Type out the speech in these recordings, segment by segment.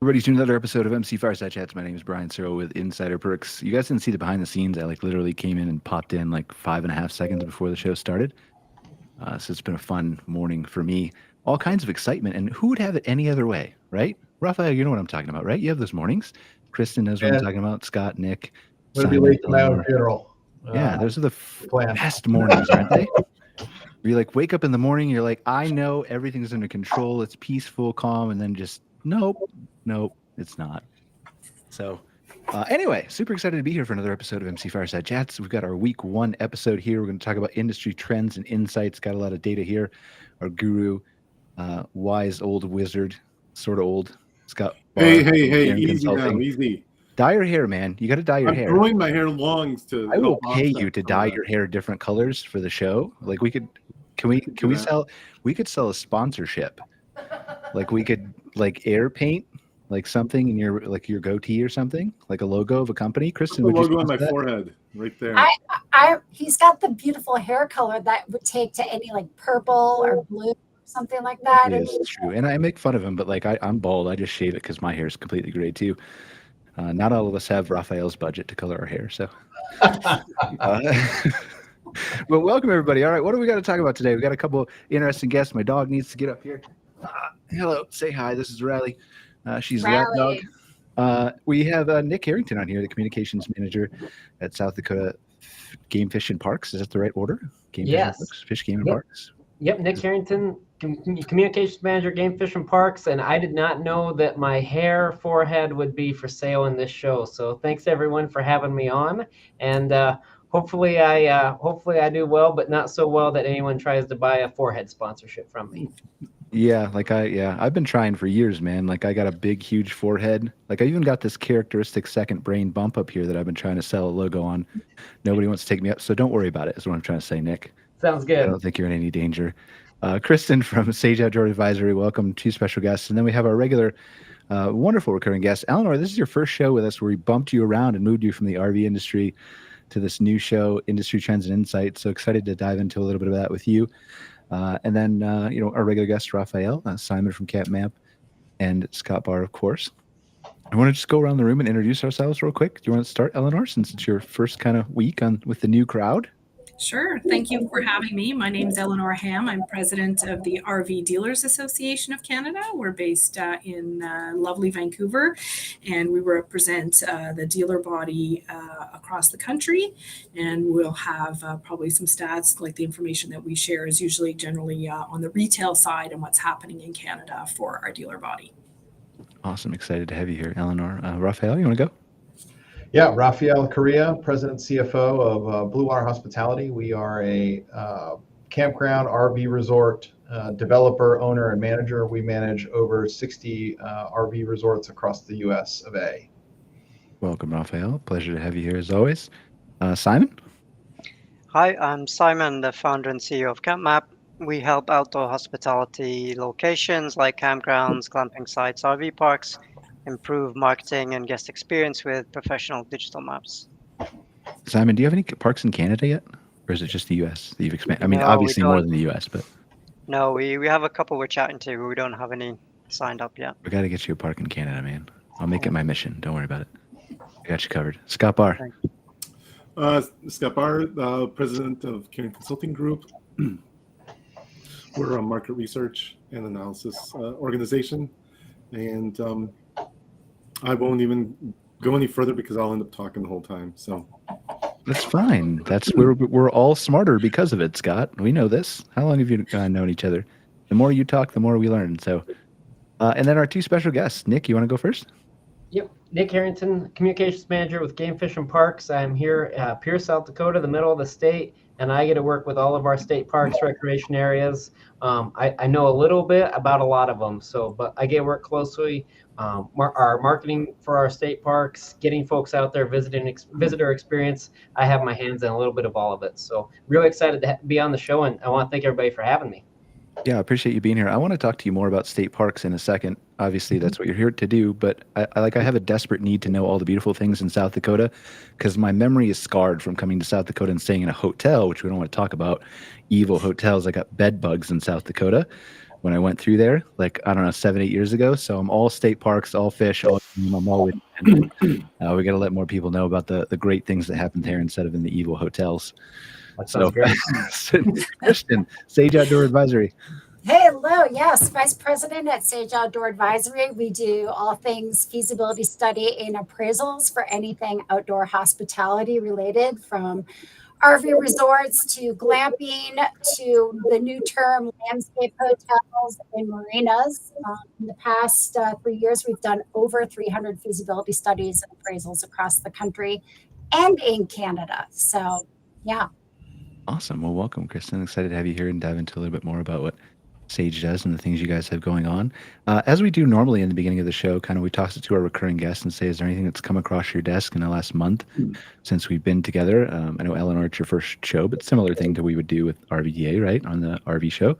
Everybody to another episode of MC Fireside Chats. My name is Brian Searl with Insider Perks. You guys didn't see the behind the scenes. I literally came in and popped in 5.5 seconds before the show started. So it's been a fun morning for me. All kinds of excitement. And who would have it any other way, right? Rafael, you know what I'm talking about, right? You have those mornings. Kristin knows what I'm talking about. Scott, Nick, I'm going to be late to my own funeral. Yeah, those are the best mornings, aren't they? You wake up in the morning, you're like, I know everything's under control. It's peaceful, calm, and then just nope, it's not. So anyway, super excited to be here for another episode of MC Fireside Chats. We've got our week 1 episode here. We're going to talk about industry trends and insights. Got a lot of data here. Our guru, wise old wizard, sort of old, Scott. Hey, easy now, easy. Dye your hair, man. You got to dye your hair. I'm growing my hair long to. I will pay you to dye your hair different colors for the show. Like we could, can we sell? We could sell a sponsorship. Like we could air paint something in your your goatee or something, like a logo of a company. Kristin, would you logo on my forehead right there? He's got the beautiful hair color that would take to any purple or blue, something like that. It is true, and I make fun of him, but I'm bald. I just shave it because my hair is completely gray too. Not all of us have Rafael's budget to color our hair, so. Well, welcome everybody. All right, what do we got to talk about today? We got a couple interesting guests. My dog needs to get up here. Hello, say hi. This is Riley. She's a lap dog. We have Nick Harrington on here, the communications manager at South Dakota Game, Fish, and Parks. Is that the right order? Fish, Game, and Parks. Yep, Nick Harrington, communications manager, Game, Fish, and Parks. And I did not know that my hair forehead would be for sale in this show. So thanks everyone for having me on. And hopefully I do well, but not so well that anyone tries to buy a forehead sponsorship from me. Yeah, I've been trying for years, man. I got a big, huge forehead. I even got this characteristic second brain bump up here that I've been trying to sell a logo on. Nobody wants to take me up, so don't worry about it, is what I'm trying to say, Nick. Sounds good. I don't think you're in any danger. Kristin from Sage Outdoor Advisory, welcome. 2 special guests. And then we have our regular, wonderful recurring guest. Eleonore, this is your first show with us where we bumped you around and moved you from the RV industry to this new show, Industry Trends and Insights. So excited to dive into a little bit of that with you. And then, our regular guest, Rafael, Simon from Campground, and Scott Bahr, of course. I want to just go around the room and introduce ourselves real quick. Do you want to start, Eleonore, since it's your first kind of week with the new crowd? Sure. Thank you for having me. My name is Eleonore Hamm. I'm president of the RV Dealers Association of Canada. We're based in lovely Vancouver, and we represent the dealer body across the country. And we'll have probably some stats, like the information that we share is usually generally on the retail side and what's happening in Canada for our dealer body. Awesome. Excited to have you here, Eleonore. Rafael, you want to go? Yeah, Rafael, Correa, President CFO of Blue Water Hospitality. We are a campground RV resort developer, owner, and manager. We manage over 60 RV resorts across the U.S. of A. Welcome, Rafael. Pleasure to have you here as always. Simon? Hi, I'm Simon, the founder and CEO of CampMap. We help outdoor hospitality locations like campgrounds, glamping sites, RV parks, improve marketing and guest experience with professional digital maps. Simon, do you have any parks in Canada yet? Or is it just the U.S. that you've expanded? I mean, No, obviously more than the U.S., but... No, we have a couple we're chatting to, but we don't have any signed up yet. We got to get you a park in Canada, man. I'll make it my mission. Don't worry about it. I got you covered. Scott Bahr. Scott Bahr, president of Caring Consulting Group. We're a market research and analysis organization. And I won't even go any further because I'll end up talking the whole time. So that's fine. We're all smarter because of it, Scott. We know this. How long have you known each other? The more you talk, the more we learn. So, and then our 2 special guests. Nick, you want to go first? Yep, Nick Harrington, communications manager with Game, Fish, and Parks. I'm here at Pierce, South Dakota, the middle of the state, and I get to work with all of our state parks, recreation areas. I know a little bit about a lot of them, but I get to work closely. Our marketing for our state parks, getting folks out there, visitor experience. I have my hands in a little bit of all of it. So really excited to be on the show, and I want to thank everybody for having me. Yeah, I appreciate you being here. I want to talk to you more about state parks in a second. Obviously, that's what you're here to do, but I have a desperate need to know all the beautiful things in South Dakota because my memory is scarred from coming to South Dakota and staying in a hotel, which we don't want to talk about. Evil hotels. I got bed bugs in South Dakota. when I went through there, like, I don't know, 7-8 years ago. So I'm all state parks, all fish, I'm always we got to let more people know about the great things that happen there instead of in the evil hotels. That sounds great. Kristin, Sage Outdoor Advisory. Hey, hello. Yes, Vice President at Sage Outdoor Advisory. We do all things feasibility study and appraisals for anything outdoor hospitality related, from RV resorts to glamping to the new term landscape hotels and marinas. In the past 3 years, we've done over 300 feasibility studies and appraisals across the country and in Canada. So, yeah. Awesome. Well, welcome, Kristin. Excited to have you here and dive into a little bit more about what Sage does and the things you guys have going on. As we do normally in the beginning of the show, kind of we toss it to our recurring guests and say, is there anything that's come across your desk in the last month since we've been together? I know, Eleanor, it's your first show, but similar thing to we would do with RVDA, right, on the RV show.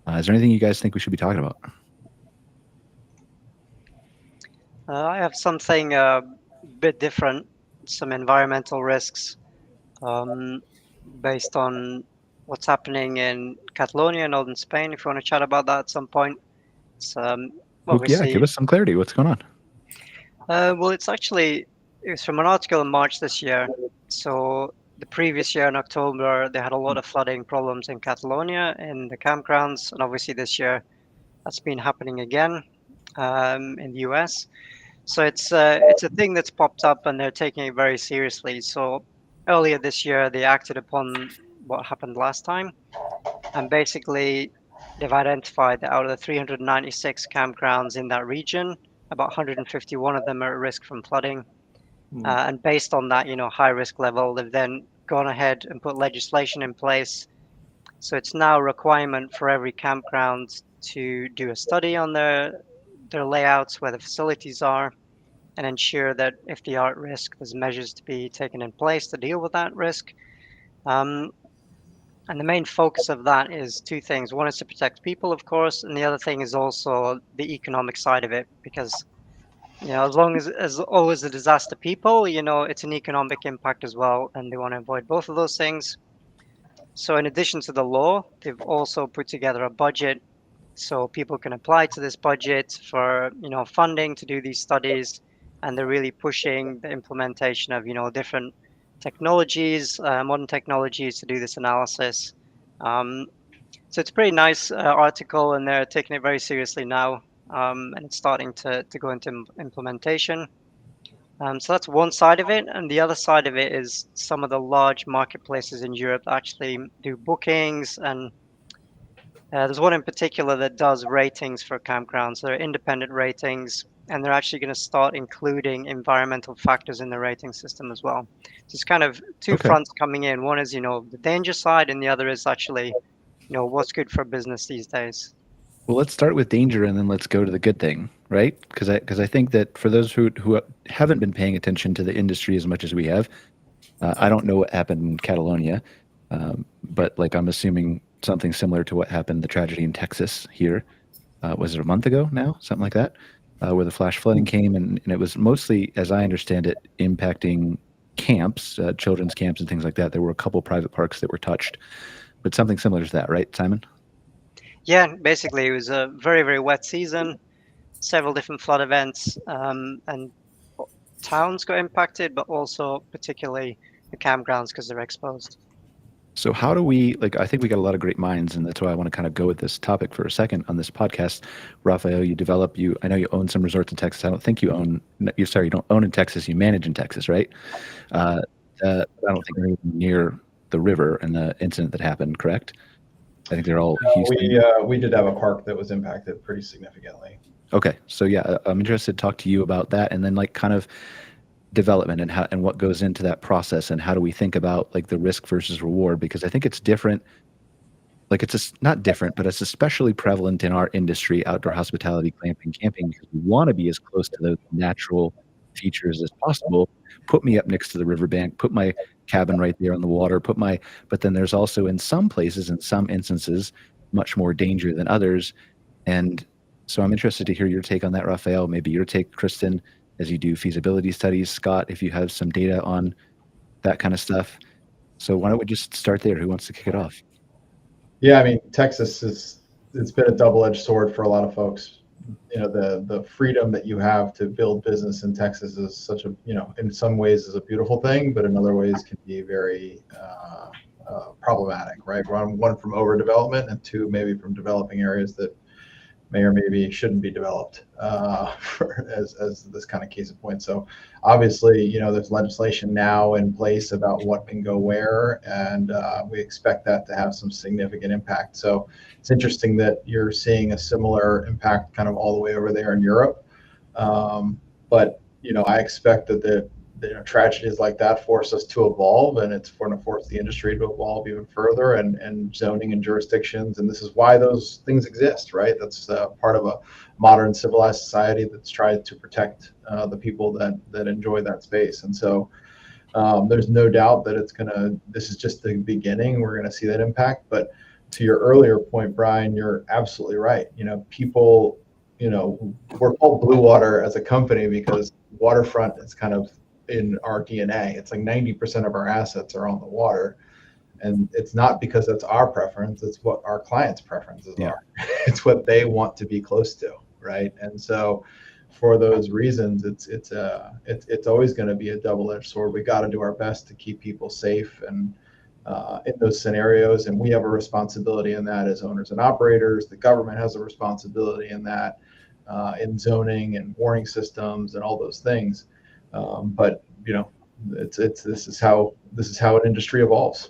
Is there anything you guys think we should be talking about? I have something a bit different, some environmental risks based on what's happening in Catalonia, northern Spain. If you want to chat about that at some point. It's, Yeah, give us some clarity. What's going on? Well, it was from an article in March this year. So the previous year in October, they had a lot of flooding problems in Catalonia in the campgrounds. And obviously this year, that's been happening again in the US. So it's a thing that's popped up and they're taking it very seriously. So earlier this year, they acted upon what happened last time. And basically, they've identified that out of the 396 campgrounds in that region, about 151 of them are at risk from flooding. And based on that, high risk level, they've then gone ahead and put legislation in place. So it's now a requirement for every campground to do a study on their layouts, where the facilities are, and ensure that if they are at risk, there's measures to be taken in place to deal with that risk. And the main focus of that is two things. One is to protect people, of course, and the other thing is also the economic side of it, because as long as always a disaster people, it's an economic impact as well, and they want to avoid both of those things. So in addition to the law, they've also put together a budget so people can apply to this budget for funding to do these studies, and they're really pushing the implementation of different technologies, modern technologies to do this analysis. So it's a pretty nice article, and they're taking it very seriously now, and it's starting to go into implementation. So that's one side of it, and the other side of it is some of the large marketplaces in Europe that actually do bookings, and there's one in particular that does ratings for campgrounds. They're independent ratings, and they're actually going to start including environmental factors in the rating system as well. So it's kind of two fronts coming in. One is, the danger side, and the other is actually, what's good for business these days. Well, let's start with danger and then let's go to the good thing, right? Because I think that for those who haven't been paying attention to the industry as much as we have, I don't know what happened in Catalonia, but I'm assuming something similar to what happened, the tragedy in Texas here. Was it a month ago now? Something like that, where the flash flooding came, and it was mostly, as I understand it, impacting camps, children's camps and things like that. There were a couple private parks that were touched, but something similar to that, right, Simon? Yeah, basically it was a very, very wet season, several different flood events, and towns got impacted, but also particularly the campgrounds because they're exposed. So how do we, I think we got a lot of great minds, and that's why I want to kind of go with this topic for a second on this podcast. Rafael, I know you own some resorts in Texas. I don't think you don't own in Texas, you manage in Texas, right? I don't think they're even near the river and the incident that happened, correct? I think they're all Houston. We did have a park that was impacted pretty significantly. Okay, so yeah, I'm interested to talk to you about that, and then kind of development and what goes into that process, and how do we think about the risk versus reward, because I think it's different. It's not different, but it's especially prevalent in our industry, outdoor hospitality, glamping, camping, because we want to be as close to those natural features as possible. Put me up next to the riverbank, put my cabin right there on the water, but then there's also in some places, in some instances, much more danger than others. And so I'm interested to hear your take on that, Rafael, maybe your take, Kristin, as you do feasibility studies, Scott, if you have some data on that kind of stuff. So why don't we just start there? Who wants to kick it off? Yeah, I mean, Texas is it's been a double-edged sword for a lot of folks. The freedom that you have to build business in Texas is such a, in some ways is a beautiful thing, but in other ways can be very problematic, right? One from overdevelopment, and two, maybe from developing areas that may or maybe shouldn't be developed as this kind of case in point. So obviously, there's legislation now in place about what can go where, and we expect that to have some significant impact. So it's interesting that you're seeing a similar impact kind of all the way over there in Europe. But I expect that tragedies like that force us to evolve, and it's going to force the industry to evolve even further, and zoning and jurisdictions. And this is why those things exist, right? That's part of a modern civilized society that's tried to protect the people that enjoy that space. And so there's no doubt that this is just the beginning. We're going to see that impact. But to your earlier point, Brian, you're absolutely right. People, we're called Blue Water as a company because waterfront is kind of in our DNA. It's like 90% of our assets are on the water, and it's not because that's our preference. It's what our clients' preferences are. It's what they want to be close to, right? And so, for those reasons, it's always going to be a double-edged sword. We got to do our best to keep people safe and in those scenarios, and we have a responsibility in that as owners and operators. The government has a responsibility in that, in zoning and warning systems and all those things. But this is how an industry evolves.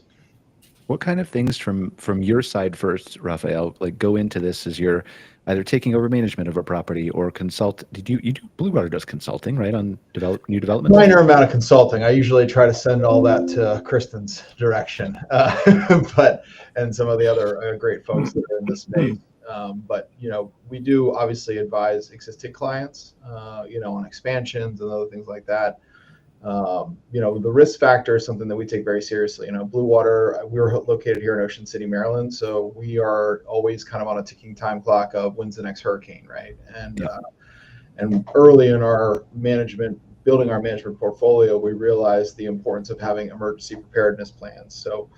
What kind of things from your side first, Rafael, go into this as you're either taking over management of a property or consult? You do Blue Water does consulting, right, on new development? Minor amount of consulting. I usually try to send all that to Kristin's direction, and some of the other great folks that are in this space. But we do obviously advise existing clients, on expansions and other things like that. The risk factor is something that we take very seriously. Blue Water, we're located here in Ocean City, Maryland, so we are always kind of on a ticking time clock of when's the next hurricane, right? And early in our building our management portfolio, we realized the importance of having emergency preparedness plans. So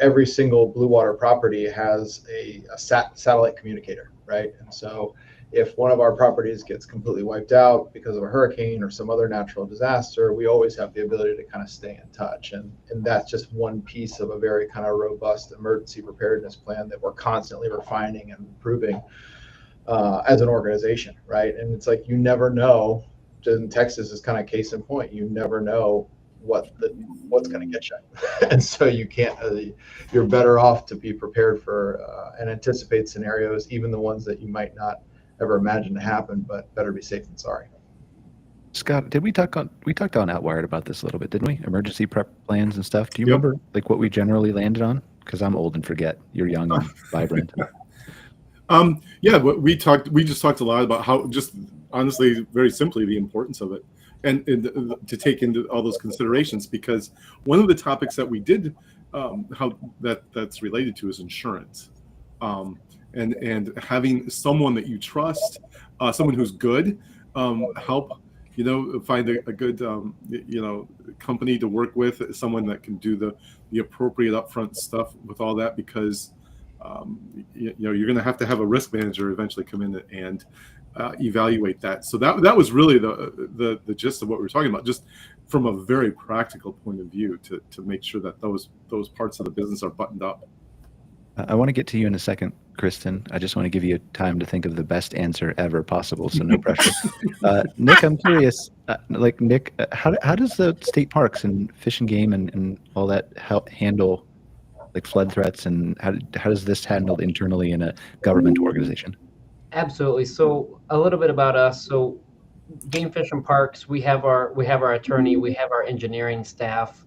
every single Blue Water property has a satellite communicator, right? And so if one of our properties gets completely wiped out because of a hurricane or some other natural disaster, we always have the ability to kind of stay in touch. And that's just one piece of a very kind of robust emergency preparedness plan that we're constantly refining and improving as an organization, right? And it's like, you never know. In Texas is kind of case in point. You never know what's going to get you, and so you can't. You're better off to be prepared for and anticipate scenarios, even the ones that you might not ever imagine to happen. But better be safe than sorry. Scott, we talked on Outwired about this a little bit, didn't we? Emergency prep plans and stuff. Do you remember what we generally landed on? Because I'm old and forget. You're young and vibrant. We just talked a lot about how, just honestly, very simply, the importance of it. And to take into all those considerations, because one of the topics that we did, that's related to is insurance, and having someone that you trust, someone who's good, help, find a good, company to work with, someone that can do the appropriate upfront stuff with all that, because you're going to have a risk manager eventually come in and evaluate that. So that was really the gist of what we were talking about, just from a very practical point of view, to make sure that those parts of the business are buttoned up. I want to get to you in a second, Kristin. I just want to give you time to think of the best answer ever possible, so no pressure. Nick, I'm curious, Nick, how does the state parks and Fish and Game and all that help handle flood threats, and how does this handled internally in a government organization? Absolutely. So a little bit about us. So Game Fish and Parks, we have our attorney, we have our engineering staff,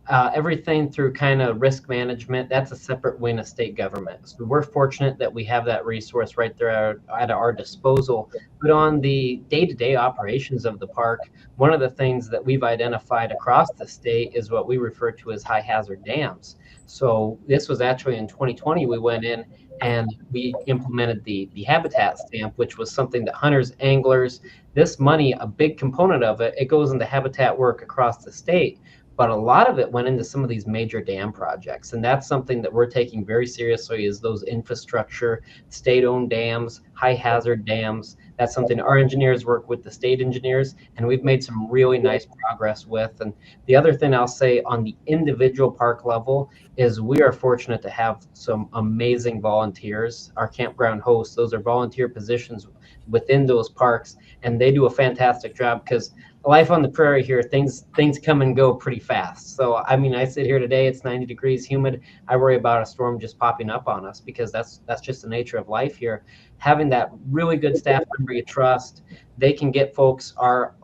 everything through kind of risk management. That's a separate wing of state government. So we're fortunate that we have that resource right there at our disposal. But on the day-to-day operations of the park, one of the things that we've identified across the state is what we refer to as high hazard dams. So this was actually in 2020, we went in and we implemented the habitat stamp, which was something that hunters, anglers, this money, a big component of it, it goes into habitat work across the state. but a lot of it went into some of these major dam projects. And that's something that we're taking very seriously, is those infrastructure, state-owned dams, high hazard dams. That's something our engineers work with the state engineers, and we've made some really nice progress with. And the other thing I'll say on the individual park level is we are fortunate to have some amazing volunteers. Our campground hosts, those are volunteer positions within those parks, and they do a fantastic job, because life on the prairie here, things come and go pretty fast. So I mean, I sit here today, it's 90 degrees, humid. I worry about a storm just popping up on us, because that's just the nature of life here. Having that really good staff member you trust, they can get folks.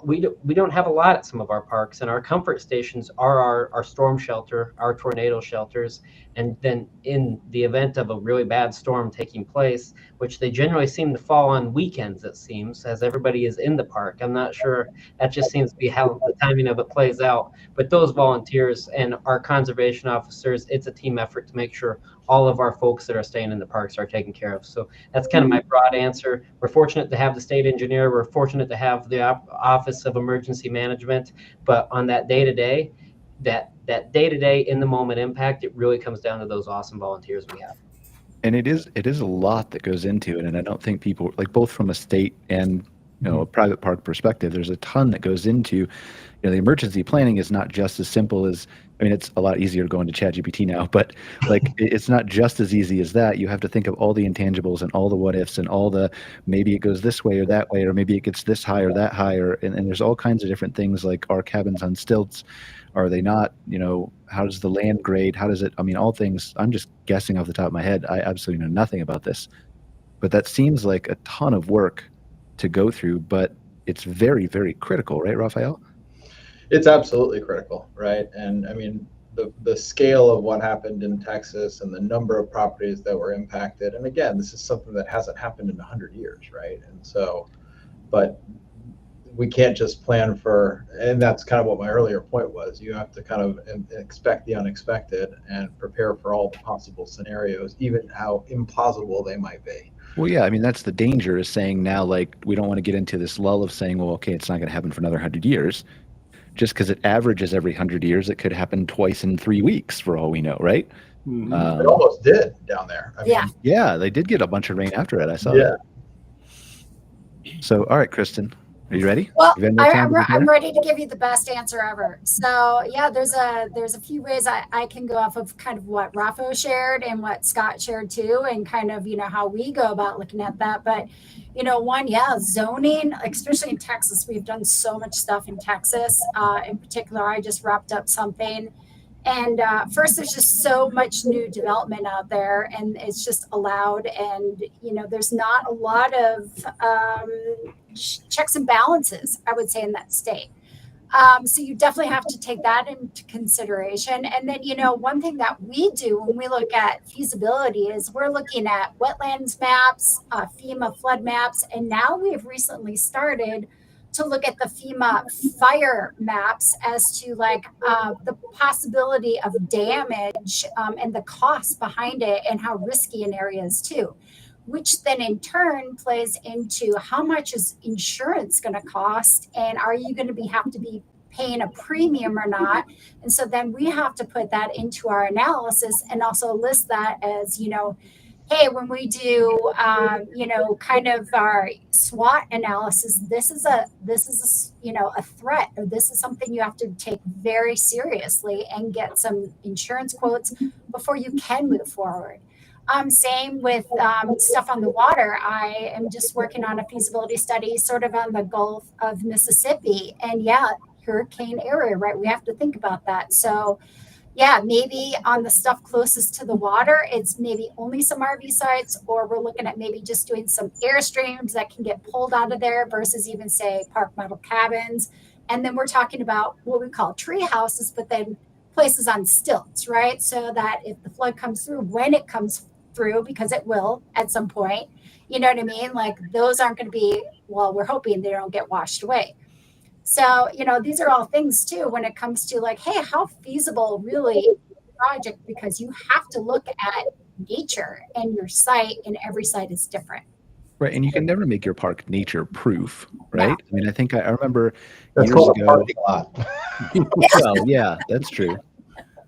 We don't have a lot at some of our parks, and our comfort stations are our storm shelter, our tornado shelters. And then in the event of a really bad storm taking place, which they generally seem to fall on weekends, it seems, as everybody is in the park. I'm not sure, that just seems to be how the timing of it plays out. But those volunteers and our conservation officers, it's a team effort to make sure all of our folks that are staying in the parks are taken care of. So that's kind of my broad answer. We're fortunate to have the state engineer. We're fortunate to have the Office of Emergency Management. But on that day-to-day, that day-to-day in the moment impact, it really comes down to those awesome volunteers we have. And it is a lot that goes into it. And I don't think people, like, both from a state and, a private park perspective, there's a ton that goes into, the emergency planning is not just as simple as, it's a lot easier to go into ChatGPT now, but like, it's not just as easy as that. You have to think of all the intangibles and all the what ifs and all the, maybe it goes this way or that way, or maybe it gets this high or that high, and there's all kinds of different things, like, are cabins on stilts? Are they not? How does the land grade? How does it, all things, I'm just guessing off the top of my head. I absolutely know nothing about this, but that seems like a ton of work to go through, but it's very, very critical, right, Rafael? It's absolutely critical, right? And the scale of what happened in Texas and the number of properties that were impacted, and again, this is something that hasn't happened in 100 years, right? And so, but we can't just plan for, and that's kind of what my earlier point was, you have to kind of expect the unexpected and prepare for all the possible scenarios, even how implausible they might be. Well, yeah, that's the danger, is saying now, like, we don't want to get into this lull of saying, well, okay, it's not going to happen for another 100 years. Just because it averages every 100 years, it could happen twice in 3 weeks for all we know, right? Mm-hmm. It almost did down there. Yeah, they did get a bunch of rain after it. I saw that. So, all right, Kristin, are you ready? Well, I'm ready to give you the best answer ever. So yeah, there's a few ways I can go off of kind of what Rafa shared and what Scott shared too, and kind of, how we go about looking at that. But, zoning, especially in Texas, we've done so much stuff in Texas. In particular, I just wrapped up something. And first, there's just so much new development out there, and it's just allowed. And, there's not a lot of checks and balances, I would say, in that state. So you definitely have to take that into consideration. And then, one thing that we do when we look at feasibility is we're looking at wetlands maps, FEMA flood maps, and now we've recently started to look at the FEMA fire maps as to the possibility of damage and the cost behind it and how risky an area is too, which then in turn plays into how much is insurance going to cost, and are you going to have to be paying a premium or not? And so then we have to put that into our analysis and also list that as, hey, when we do, kind of our SWOT analysis, this is a threat, or this is something you have to take very seriously and get some insurance quotes before you can move forward. Same with stuff on the water. I am just working on a feasibility study sort of on the Gulf of Mississippi, and hurricane area, right? We have to think about that. So maybe on the stuff closest to the water, it's maybe only some RV sites, or we're looking at maybe just doing some airstreams that can get pulled out of there versus even, say, park model cabins. And then we're talking about what we call tree houses, but then places on stilts, right? So that if the flood comes through, when it comes through, because it will at some point, you know what I mean? Like, those aren't going to be, well, we're hoping they don't get washed away. So, these are all things too, when it comes to like, hey, how feasible really is the project? Because you have to look at nature and your site, and every site is different. Right, and you can never make your park nature proof, right? I mean, I remember That's years called a ago. parking lot. Well, yeah, that's true.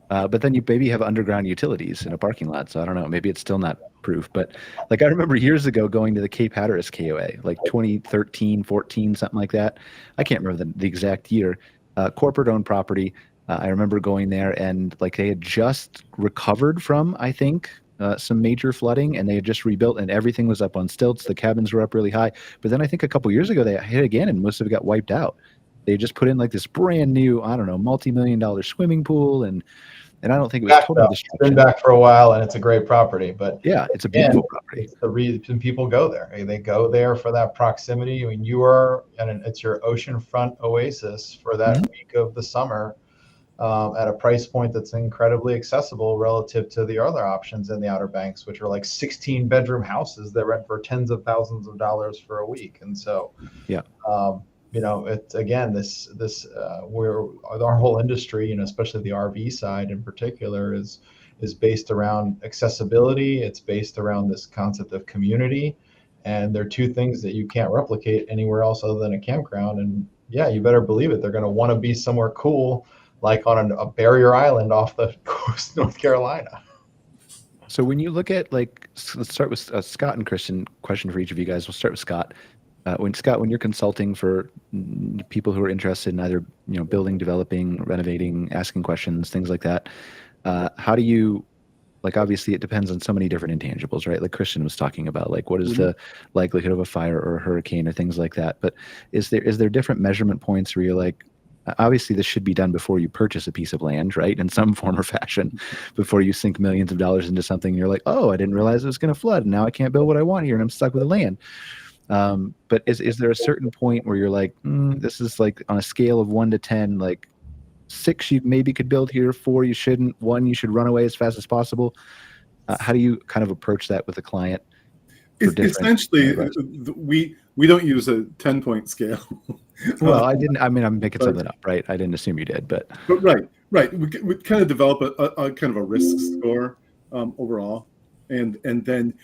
But then you maybe have underground utilities in a parking lot, so I don't know. Maybe it's still not proof. But like I remember years ago going to the Cape Hatteras KOA, like 2013, 14, something like that. I can't remember the exact year. Corporate-owned property. I remember going there, and like they had just recovered from, I think, some major flooding, and they had just rebuilt, and everything was up on stilts. The cabins were up really high. But then I think a couple years ago they hit again, and most of it got wiped out. They just put in like this brand new, I don't know, multi-million-dollar swimming pool, and I don't think it was total It's destruction. been back for a while, and it's a great property. But Yeah, it's a beautiful property. it's the reason people go there. They go there for that proximity. I mean, it's your oceanfront oasis for that week of the summer, at a price point that's incredibly accessible relative to the other options in the Outer Banks, which are like 16-bedroom houses that rent for tens of thousands of dollars for a week. And so, yeah. It's again where our whole industry, especially the RV side in particular, is based around accessibility. It's based around this concept of community, and they're two things that you can't replicate anywhere else other than a campground. And yeah, you better believe it. They're going to want to be somewhere cool, like on a barrier island off the coast of North Carolina. So when you look at let's start with Scott and Kristin. Question for each of you guys. We'll start with Scott. When you're consulting for people who are interested in either building, developing, renovating, asking questions, things like that, how do you, obviously it depends on so many different intangibles, right? Like Kristin was talking about, what is the likelihood of a fire or a hurricane or things like that. But is there different measurement points where you're like, obviously this should be done before you purchase a piece of land, right? In some form or fashion, before you sink millions of dollars into something, and you're like, oh, I didn't realize it was going to flood, and now I can't build what I want here, and I'm stuck with the land. But is there a certain point where you're like, this is like on a scale of 1 to 10, 6 you maybe could build here, 4 you shouldn't, 1 you should run away as fast as possible? How do you kind of approach that with a client? Essentially, we don't use a 10-point scale. Well, I'm making something up, right? I didn't assume you did, but right. We kind of develop a kind of a risk score overall, and then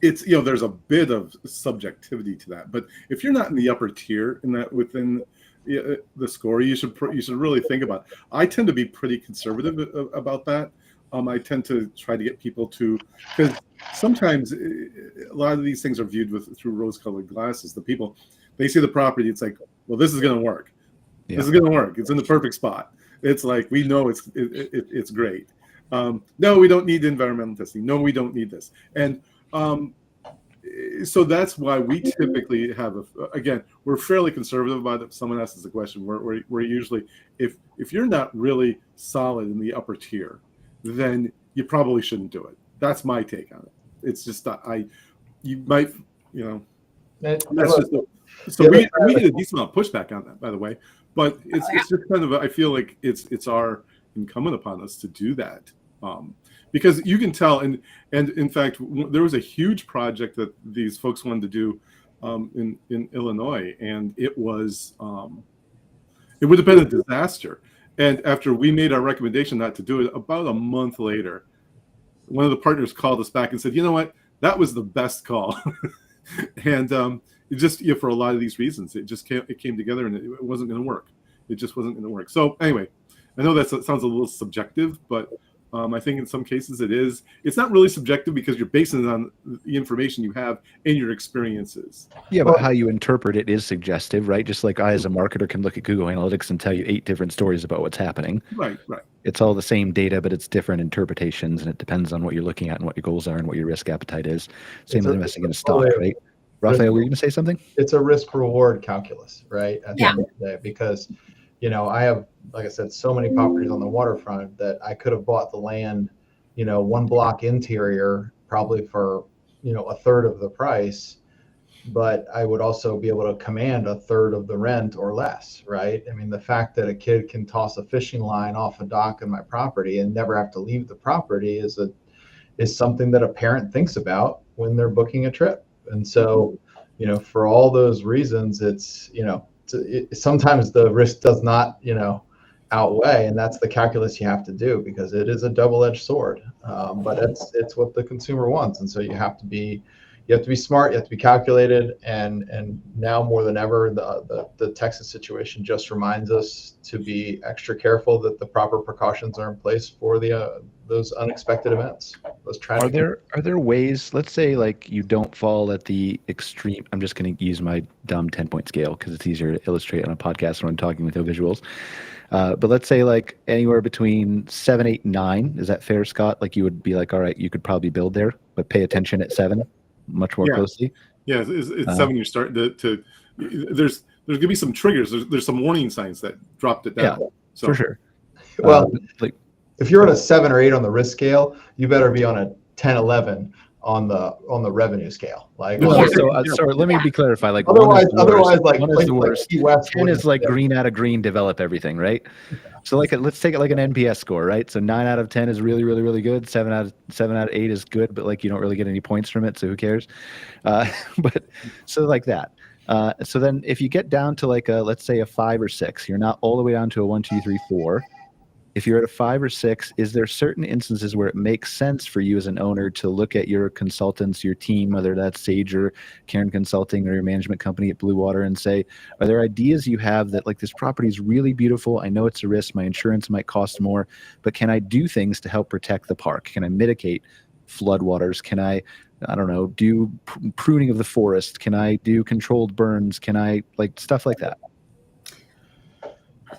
it's there's a bit of subjectivity to that. But if you're not in the upper tier in that within the score, you should really think about it. I tend to be pretty conservative about that. I tend to try to get people to, because sometimes a lot of these things are viewed through rose-colored glasses. The people, they see the property, it's like, well, this is going to work. Yeah. This is going to work. It's in the perfect spot. It's like, we know it's great. No, we don't need environmental testing. No, we don't need this. And so that's why we typically have again, we're fairly conservative about it. If someone asks us a question, we're usually, if you're not really solid in the upper tier, then you probably shouldn't do it. That's my take on it. It's just you might, that's just so we get a decent amount of pushback on that, by the way. But it's just kind of, I feel like it's our incumbent upon us to do that. Because you can tell, and in fact, there was a huge project that these folks wanted to do in Illinois, and it would have been a disaster. And after we made our recommendation not to do it, about a month later, one of the partners called us back and said, you know what, that was the best call. And it just, for a lot of these reasons, it came together, and it wasn't going to work. It just wasn't going to work. So anyway, I know that sounds a little subjective, but I think in some cases it is. It's not really subjective because you're basing it on the information you have and your experiences. Yeah, but how you interpret it is suggestive, right? Just like I, as a marketer, can look at Google Analytics and tell you 8 different stories about what's happening. Right. It's all the same data, but it's different interpretations, and it depends on what you're looking at and what your goals are and what your risk appetite is. Same with investing in a stock, right? Rafael, were you going to say something? It's a risk-reward calculus, right? At the end of the day, because I have, like I said, so many properties on the waterfront that I could have bought the land, 1 block interior, probably for, a third of the price, but I would also be able to command a third of the rent or less, right? I mean, the fact that a kid can toss a fishing line off a dock in my property and never have to leave the property is something that a parent thinks about when they're booking a trip. And so, for all those reasons, it's, sometimes the risk does not, outweigh, and that's the calculus you have to do, because it is a double-edged sword. But it's what the consumer wants, and so you have to be you have to be smart, you have to be calculated, and now more than ever, the Texas situation just reminds us to be extra careful that the proper precautions are in place for those unexpected events, those tragic. Are there ways, let's say like you don't fall at the extreme, I'm just going to use my dumb 10-point scale because it's easier to illustrate on a podcast when I'm talking with no visuals. But let's say like anywhere between 7, 8, 9. Is that fair, Scott? Like you would be like, all right, you could probably build there, but pay attention at 7 much more closely. Yeah, it's 7. You're starting to there's going to be some triggers. There's some warning signs that dropped it down. Yeah, so. for sure. Well, like if you're on a 7 or 8 on the risk scale, you better be on a 10, 11 on the revenue scale. Like, well, so let me be clarified. Like otherwise, one is the worst. Key West 10 is like green out of green, develop everything, right? So like let's take it like an NPS score, right? So 9 out of 10 is really, really, really good. 7 out of 8 is good, but like you don't really get any points from it, so who cares? But so like that. So then if you get down to like let's say a 5 or 6, you're not all the way down to a 1, 2, 3, 4. If you're at a 5 or 6, is there certain instances where it makes sense for you as an owner to look at your consultants, your team, whether that's Sage or Cairn Consulting or your management company at Blue Water, and say, are there ideas you have that like this property is really beautiful? I know it's a risk. My insurance might cost more, but can I do things to help protect the park? Can I mitigate floodwaters? Can I don't know, do pruning of the forest? Can I do controlled burns? Can I like stuff like that?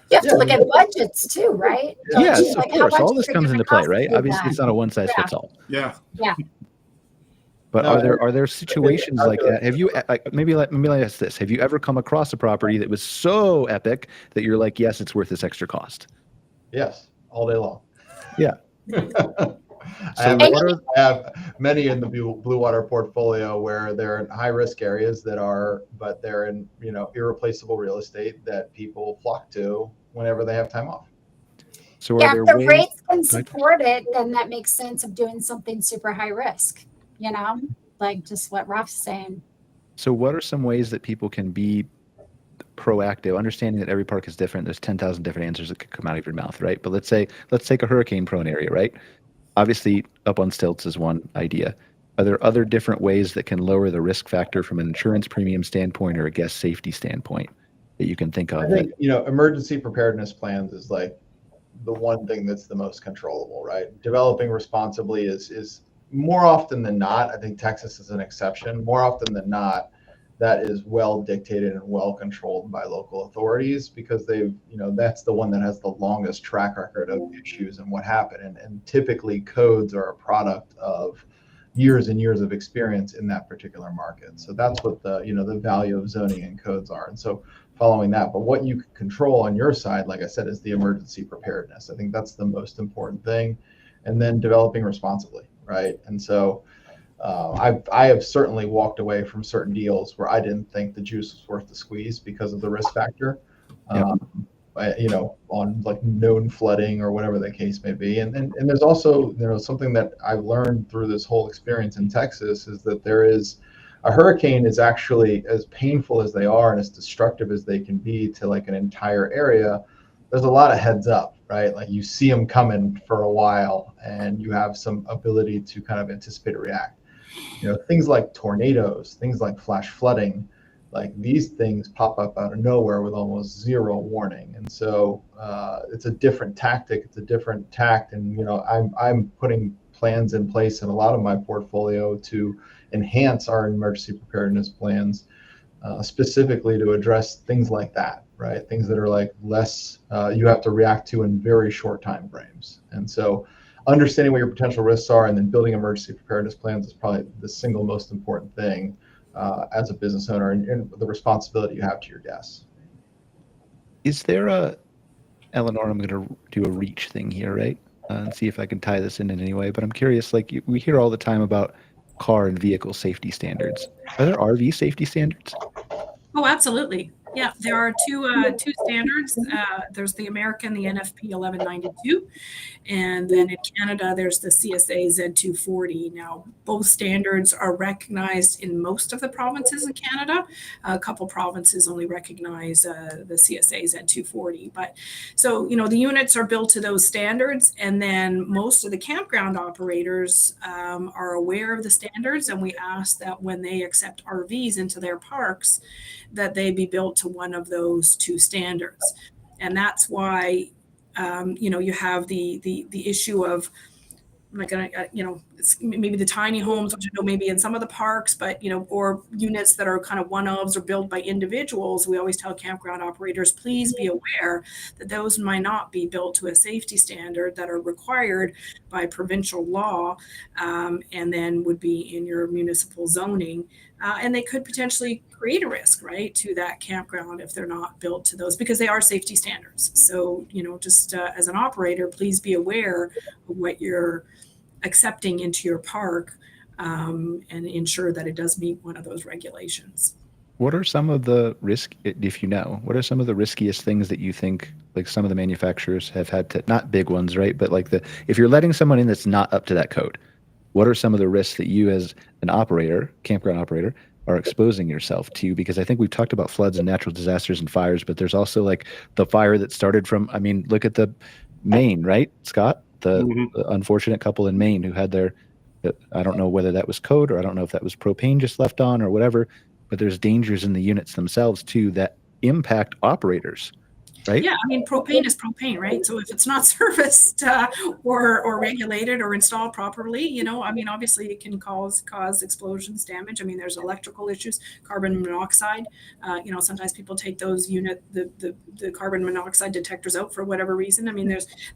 You have to look at budgets too, right? Yes, Like, of course. how All much this is it comes gonna into play, cost right? to do Obviously, that? it's not a one size fits all. Yeah. Yeah. But No, are there situations like that? Have you like maybe let me ask this? Have you ever come across a property that was so epic that you're like, yes, it's worth this extra cost? Yes, all day long. Yeah. I have many in the Blue Water portfolio where they're in high risk areas but they're in irreplaceable real estate that people flock to whenever they have time off. So Yeah, are if there the ways? rates can support it, then that makes sense of doing something super high risk, like just what Raf's saying. So what are some ways that people can be proactive, understanding that every park is different? There's 10,000 different answers that could come out of your mouth, right? But let's take a hurricane prone area, right? Obviously, up on stilts is one idea. Are there other different ways that can lower the risk factor from an insurance premium standpoint or a guest safety standpoint that you can think of? I think, emergency preparedness plans is like the one thing that's the most controllable, right? Developing responsibly is more often than not, I think Texas is an exception. More often than not, that is well dictated and well controlled by local authorities because that's the one that has the longest track record of issues and what happened. And typically codes are a product of years and years of experience in that particular market. So that's what the value of zoning and codes are. And so following that, but what you can control on your side, like I said, is the emergency preparedness. I think that's the most important thing. And then developing responsibly, right? And so I have certainly walked away from certain deals where I didn't think the juice was worth the squeeze because of the risk factor, on like known flooding or whatever the case may be. And there's also, something that I've learned through this whole experience in Texas is that a hurricane is actually, as painful as they are and as destructive as they can be to like an entire area, there's a lot of heads up, right? Like you see them coming for a while and you have some ability to kind of anticipate or react. Things like tornadoes, things like flash flooding, like these things pop up out of nowhere with almost zero warning. And so it's a different tactic, it's a different tact. And, I'm putting plans in place in a lot of my portfolio to enhance our emergency preparedness plans, specifically to address things like that, right? Things that are like less, you have to react to in very short time frames. And so understanding what your potential risks are and then building emergency preparedness plans is probably the single most important thing as a business owner and the responsibility you have to your guests. Is there Eleanor, I'm going to do a reach thing here, right? And see if I can tie this in any way. But I'm curious, like we hear all the time about car and vehicle safety standards. Are there RV safety standards? Oh, absolutely. Yeah, there are two standards. There's the American, the NFP 1192, and then in Canada, there's the CSA Z240. Now, both standards are recognized in most of the provinces in Canada. A couple provinces only recognize the CSA Z240. But so, the units are built to those standards, and then most of the campground operators are aware of the standards, and we ask that when they accept RVs into their parks, that they be built to one of those two standards. And that's why you have the issue of, like, it's maybe the tiny homes, which maybe in some of the parks, but or units that are kind of one-ofs or built by individuals. We always tell campground operators, please be aware that those might not be built to a safety standard that are required by provincial law, and then would be in your municipal zoning, and they could potentially create a risk, right, to that campground if they're not built to those, because they are safety standards. So just as an operator, please be aware of what you're accepting into your park, and ensure that it does meet one of those regulations. What are some of the what are some of the riskiest things that you think, like, some of the manufacturers have had to, not big ones, right, but like if you're letting someone in that's not up to that code, what are some of the risks that you as an operator, campground operator, are exposing yourself to? Because I think we've talked about floods and natural disasters and fires, but there's also like the fire that started from, look at the Maine, right, Scott? The unfortunate couple in Maine who had their, I don't know whether that was code, or I don't know if that was propane just left on or whatever, but there's dangers in the units themselves too that impact operators, right? Yeah, propane is propane, right? So if it's not serviced or regulated or installed properly, obviously it can cause explosions, damage. There's electrical issues, carbon monoxide. Sometimes people take those the carbon monoxide detectors out for whatever reason.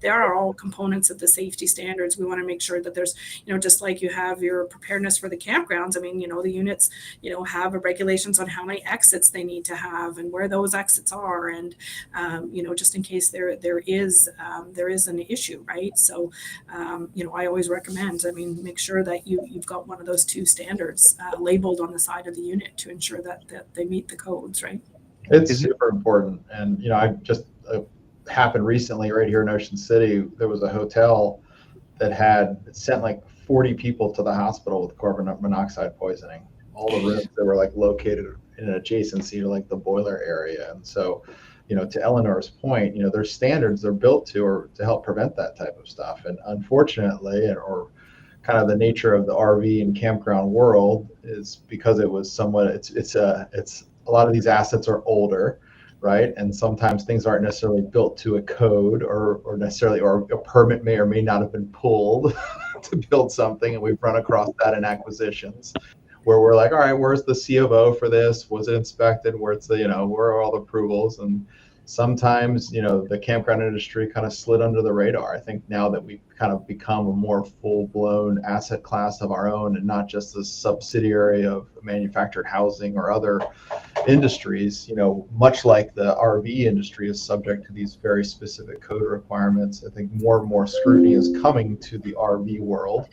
There are all components of the safety standards. We want to make sure that there's, just like you have your preparedness for the campgrounds. The units, have regulations on how many exits they need to have and where those exits are, and just in case there is an issue, right? So, I always recommend, make sure that you've got one of those two standards labeled on the side of the unit to ensure that they meet the codes, right? It's super important. And, I just happened recently right here in Ocean City, there was a hotel that sent like 40 people to the hospital with carbon monoxide poisoning. All the rooms that were like located in an adjacency to like the boiler area. And so, to Eleanor's point, there's standards they're built to help prevent that type of stuff. And unfortunately, or kind of the nature of the RV and campground world is because it was somewhat, it's a lot of these assets are older, right? And sometimes things aren't necessarily built to a code or a permit may or may not have been pulled to build something. And we've run across that in acquisitions, where we're like, all right, where's the C of O for this? Was it inspected? Where's where are all the approvals? And sometimes, the campground industry kind of slid under the radar. I think now that we've kind of become a more full-blown asset class of our own and not just a subsidiary of manufactured housing or other industries, much like the RV industry is subject to these very specific code requirements. I think more and more scrutiny is coming to the RV world,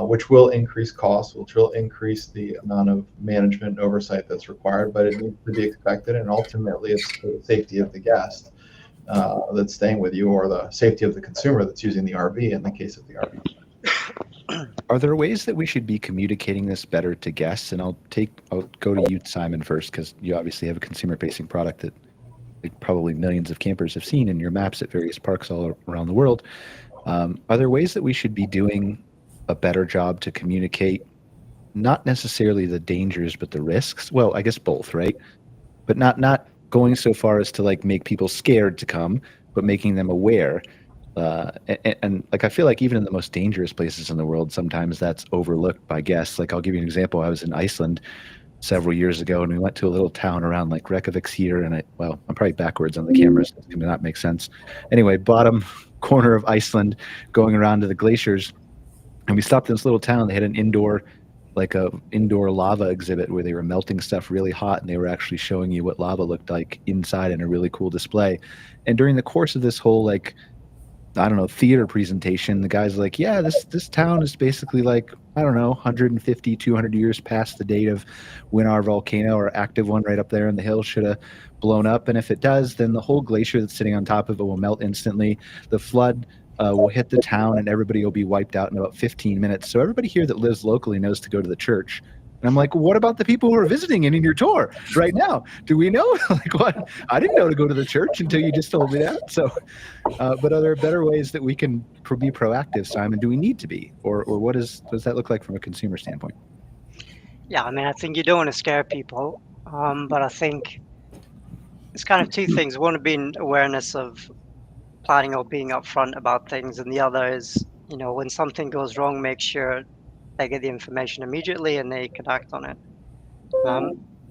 which will increase costs, which will increase the amount of management and oversight that's required, but it needs to be expected. And ultimately, it's the safety of the guest that's staying with you, or the safety of the consumer that's using the RV in the case of the RV. Are there ways that we should be communicating this better to guests? And I'll go to you, Simon, first, because you obviously have a consumer-facing product that probably millions of campers have seen in your maps at various parks all around the world. Are there ways that we should be doing a better job to communicate, not necessarily the dangers, but the risks? Well, I guess both, right? But not going so far as to like make people scared to come, but making them aware. And like, I feel like even in the most dangerous places in the world, sometimes that's overlooked by guests. Like, I'll give you an example. I was in Iceland several years ago, and we went to a little town around like Reykjavik here, and I'm probably backwards on the cameras. It may not make sense. Anyway, bottom corner of Iceland, going around to the glaciers, and we stopped in this little town. They had an indoor lava exhibit where they were melting stuff really hot, and they were actually showing you what lava looked like inside in a really cool display. And during the course of this whole, like, I don't know, theater presentation, the guy's like, yeah, this town is basically like I don't know, 150, 200 years past the date of when our volcano, our active one right up there in the hill, should have blown up. And if it does, then the whole glacier that's sitting on top of it will melt instantly. The flood will hit the town and everybody will be wiped out in about 15 minutes. So everybody here that lives locally knows to go to the church. And I'm like, what about the people who are visiting and in your tour right now? Do we know? Like, what? I didn't know to go to the church until you just told me that. So, but are there better ways that we can be proactive, Simon? Do we need to be? Or what does that look like from a consumer standpoint? Yeah, I mean, I think you don't want to scare people, but I think it's kind of two things. One being awareness of planning or being upfront about things, and the other is, when something goes wrong, make sure they get the information immediately and they can act on it.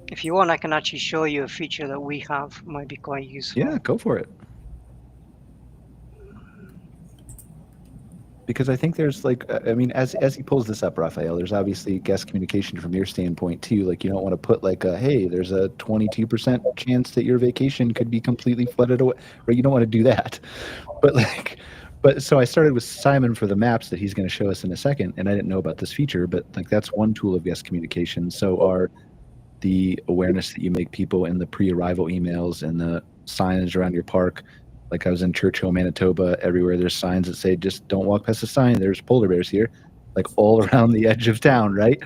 If you want, I can actually show you a feature that we have, might be quite useful. Yeah, go for it. Because I think there's as he pulls this up, Rafael, there's obviously guest communication from your standpoint too. Like, you don't want to put like hey, there's a 22% chance that your vacation could be completely flooded away, right? You don't want to do that. But so I started with Simon for the maps that he's going to show us in a second, and I didn't know about this feature, but like that's one tool of guest communication. So are the awareness that you make people in the pre-arrival emails and the signage around your park. Like I was in Churchill, Manitoba, everywhere there's signs that say, just don't walk past the sign, there's polar bears here, like all around the edge of town, right?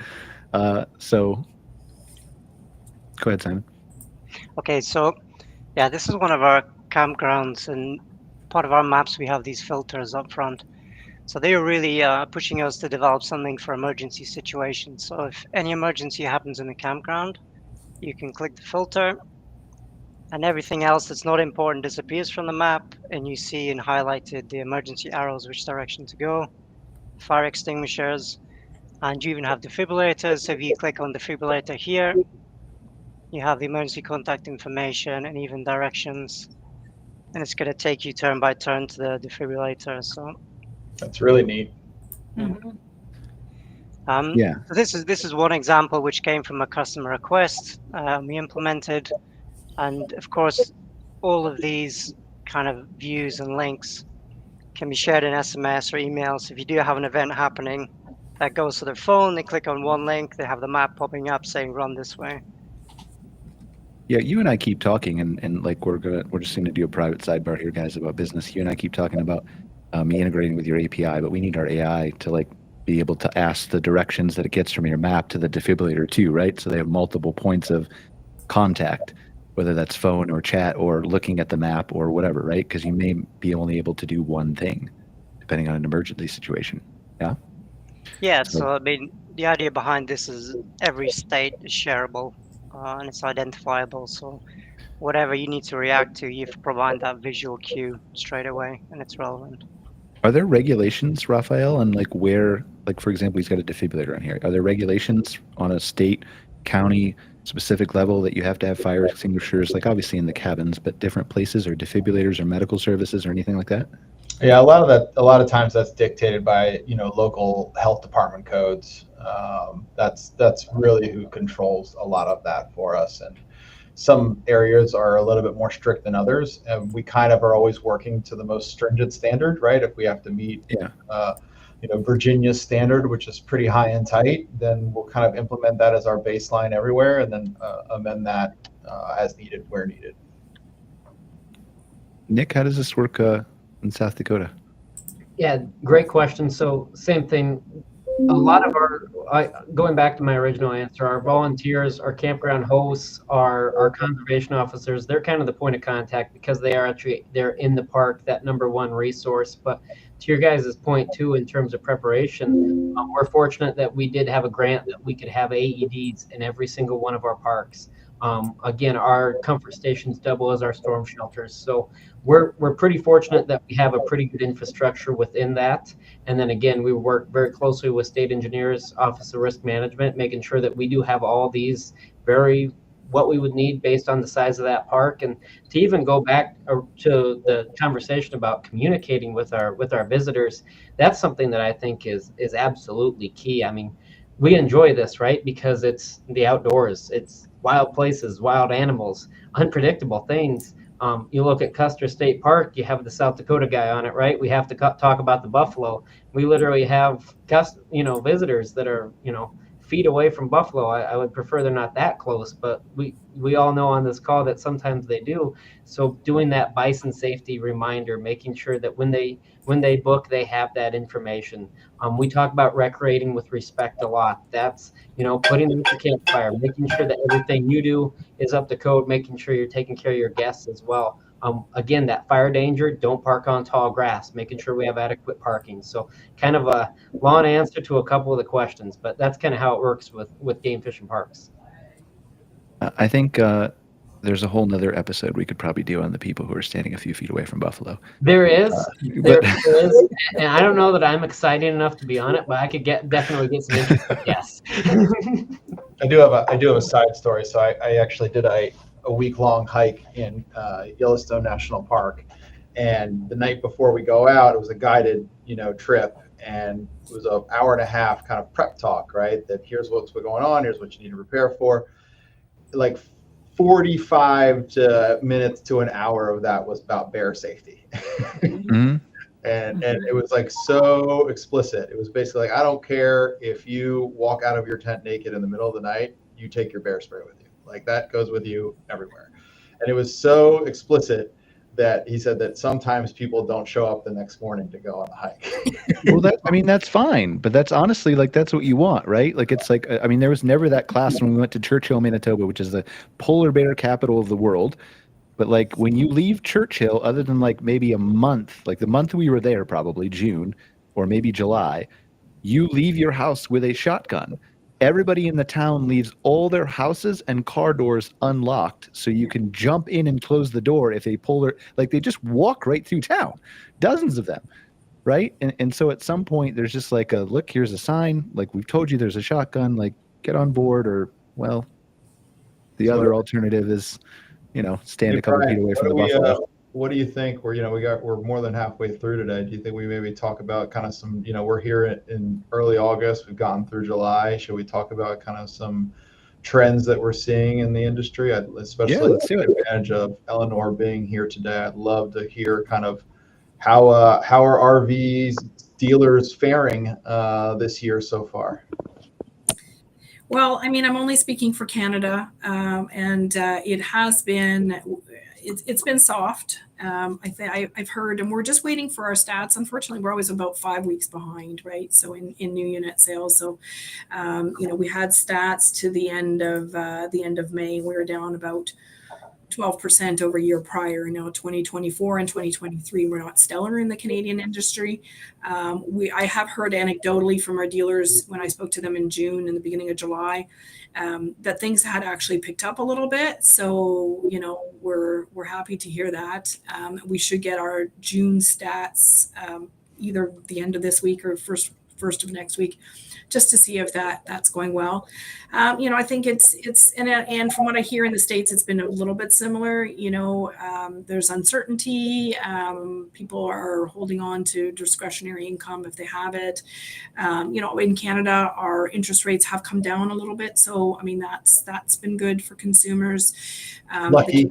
So go ahead, Simon. Okay, so yeah, this is one of our campgrounds, and part of our maps, we have these filters up front. So they are really pushing us to develop something for emergency situations. So if any emergency happens in the campground, you can click the filter, and everything else that's not important disappears from the map, and you see in highlighted the emergency arrows, which direction to go, fire extinguishers, and you even have defibrillators. So if you click on defibrillator here, you have the emergency contact information and even directions, and it's going to take you turn by turn to the defibrillator. So That's really neat. Mhm. Yeah. So this is one example which came from a customer request we implemented, and of course, all of these kind of views and links can be shared in SMS or email. So if you do have an event happening, that goes to their phone, they click on one link, they have the map popping up saying run this way. Yeah, you and I keep talking, and like we're just going to do a private sidebar here, guys, about business. You and I keep talking about me integrating with your API, but we need our AI to like be able to ask the directions that it gets from your map to the defibrillator too, right? So they have multiple points of contact, whether that's phone or chat or looking at the map or whatever, right? Because you may be only able to do one thing depending on an emergency situation. Yeah. Yeah, so I mean, the idea behind this is every state is shareable and it's identifiable. So whatever you need to react to, you provide that visual cue straight away, and it's relevant. Are there regulations, Rafael, on like where, like for example, he's got a defibrillator on here. Are there regulations on a state, county specific level that you have to have fire extinguishers, like obviously in the cabins, but different places, or defibrillators or medical services or anything like that? Yeah, a lot of times that's dictated by local health department codes. That's really who controls a lot of that for us, and some areas are a little bit more strict than others, and we kind of are always working to the most stringent standard, right? If we have to meet Virginia's standard, which is pretty high and tight, then we'll kind of implement that as our baseline everywhere, and then amend that as needed where needed. Nick, how does this work in South Dakota? Yeah, great question. So same thing. A lot of going back to my original answer, our volunteers, our campground hosts, our conservation officers, they're kind of the point of contact because they're in the park, that number one resource. But to your guys' point too, in terms of preparation, we're fortunate that we did have a grant that we could have AEDs in every single one of our parks. Again, our comfort stations double as our storm shelters. So we're pretty fortunate that we have a pretty good infrastructure within that. And then again, we work very closely with State Engineers, Office of Risk Management, making sure that we do have all these what we would need based on the size of that park. And to even go back to the conversation about communicating with our visitors, that's something that I think is absolutely key. I mean, we enjoy this, right? Because it's the outdoors, it's wild places, wild animals, unpredictable things. You look at Custer State Park, you have the South Dakota guy on it, right? We have to talk about the buffalo. We literally have, visitors that are, feet away from buffalo. I would prefer they're not that close, but we all know on this call that sometimes they do. So doing that bison safety reminder, making sure that when they book, they have that information. We talk about recreating with respect a lot. That's, putting them at the campfire, making sure that everything you do is up to code, making sure you're taking care of your guests as well. Again, that fire danger, don't park on tall grass, making sure we have adequate parking. So kind of a long answer to a couple of the questions, but that's kind of how it works with game fish and parks. I think there's a whole nother episode we could probably do on the people who are standing a few feet away from buffalo. There is, there is, and I don't know that I'm excited enough to be on it, but I could definitely get some interest. Yes. I do have a side story. So I actually did a week-long hike in Yellowstone National Park, and the night before we go out, it was a guided trip, and it was an hour and a half kind of prep talk, right? That here's what's going on, here's what you need to prepare for. Like 45 minutes to an hour of that was about bear safety. Mm-hmm. And it was like so explicit. It was basically like, I don't care if you walk out of your tent naked in the middle of the night, you take your bear spray with you. Like that goes with you everywhere. And it was so explicit that he said that sometimes people don't show up the next morning to go on the hike. Well, that's fine, but that's honestly that's what you want, right? Like it's like, there was never that class when we went to Churchill, Manitoba, which is the polar bear capital of the world. But like when you leave Churchill, other than like maybe a month, like the month we were there, probably June or maybe July, you leave your house with a shotgun. Everybody in the town leaves all their houses and car doors unlocked so you can jump in and close the door if they pull they just walk right through town, dozens of them, right? And so at some point there's just like look, here's a sign, like we've told you there's a shotgun, like get on board, or well, the other alternative is, stand a couple feet away from the buffalo. What do you think? We're more than halfway through today. Do you think we maybe talk about kind of some, we're here in early August, we've gotten through July. Should we talk about kind of some trends that we're seeing in the industry? Especially let's do it. Advantage of Eleonore being here today. I'd love to hear kind of how are RVs dealers faring this year so far? Well, I'm only speaking for Canada, and it has been, it's been soft. I've heard, and we're just waiting for our stats. Unfortunately, we're always about 5 weeks behind, right? So in new unit sales. So, we had stats to the end of May. We were down about 12% over a year prior. Now 2024 and 2023 were not stellar in the Canadian industry. I have heard anecdotally from our dealers when I spoke to them in June and the beginning of July, that things had actually picked up a little bit. So, we're happy to hear that. We should get our June stats either the end of this week or first of next week, just to see if that's going well. I think it's and from what I hear in the States, it's been a little bit similar. There's uncertainty. People are holding on to discretionary income if they have it. In Canada, our interest rates have come down a little bit. So, that's been good for consumers. Lucky.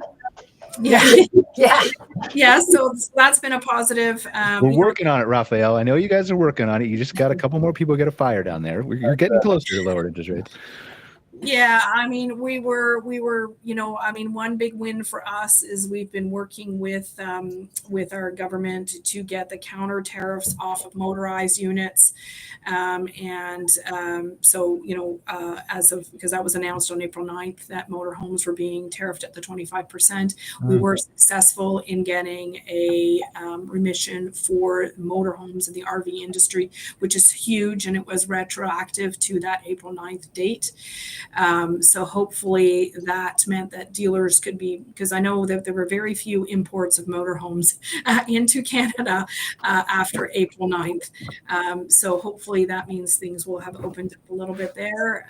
Yeah. So that's been a positive. We're working on it, Rafael. I know you guys are working on it. You just got a couple more people get a fire down there. You're getting closer to lower interest rates. Yeah, we were, one big win for us is we've been working with our government to get the counter tariffs off of motorized units. Because that was announced on April 9th that motorhomes were being tariffed at the 25%. We were successful in getting a remission for motorhomes in the RV industry, which is huge, and it was retroactive to that April 9th date. So hopefully that meant that dealers could be, because I know that there were very few imports of motorhomes into Canada after April 9th. So hopefully that means things will have opened up a little bit there.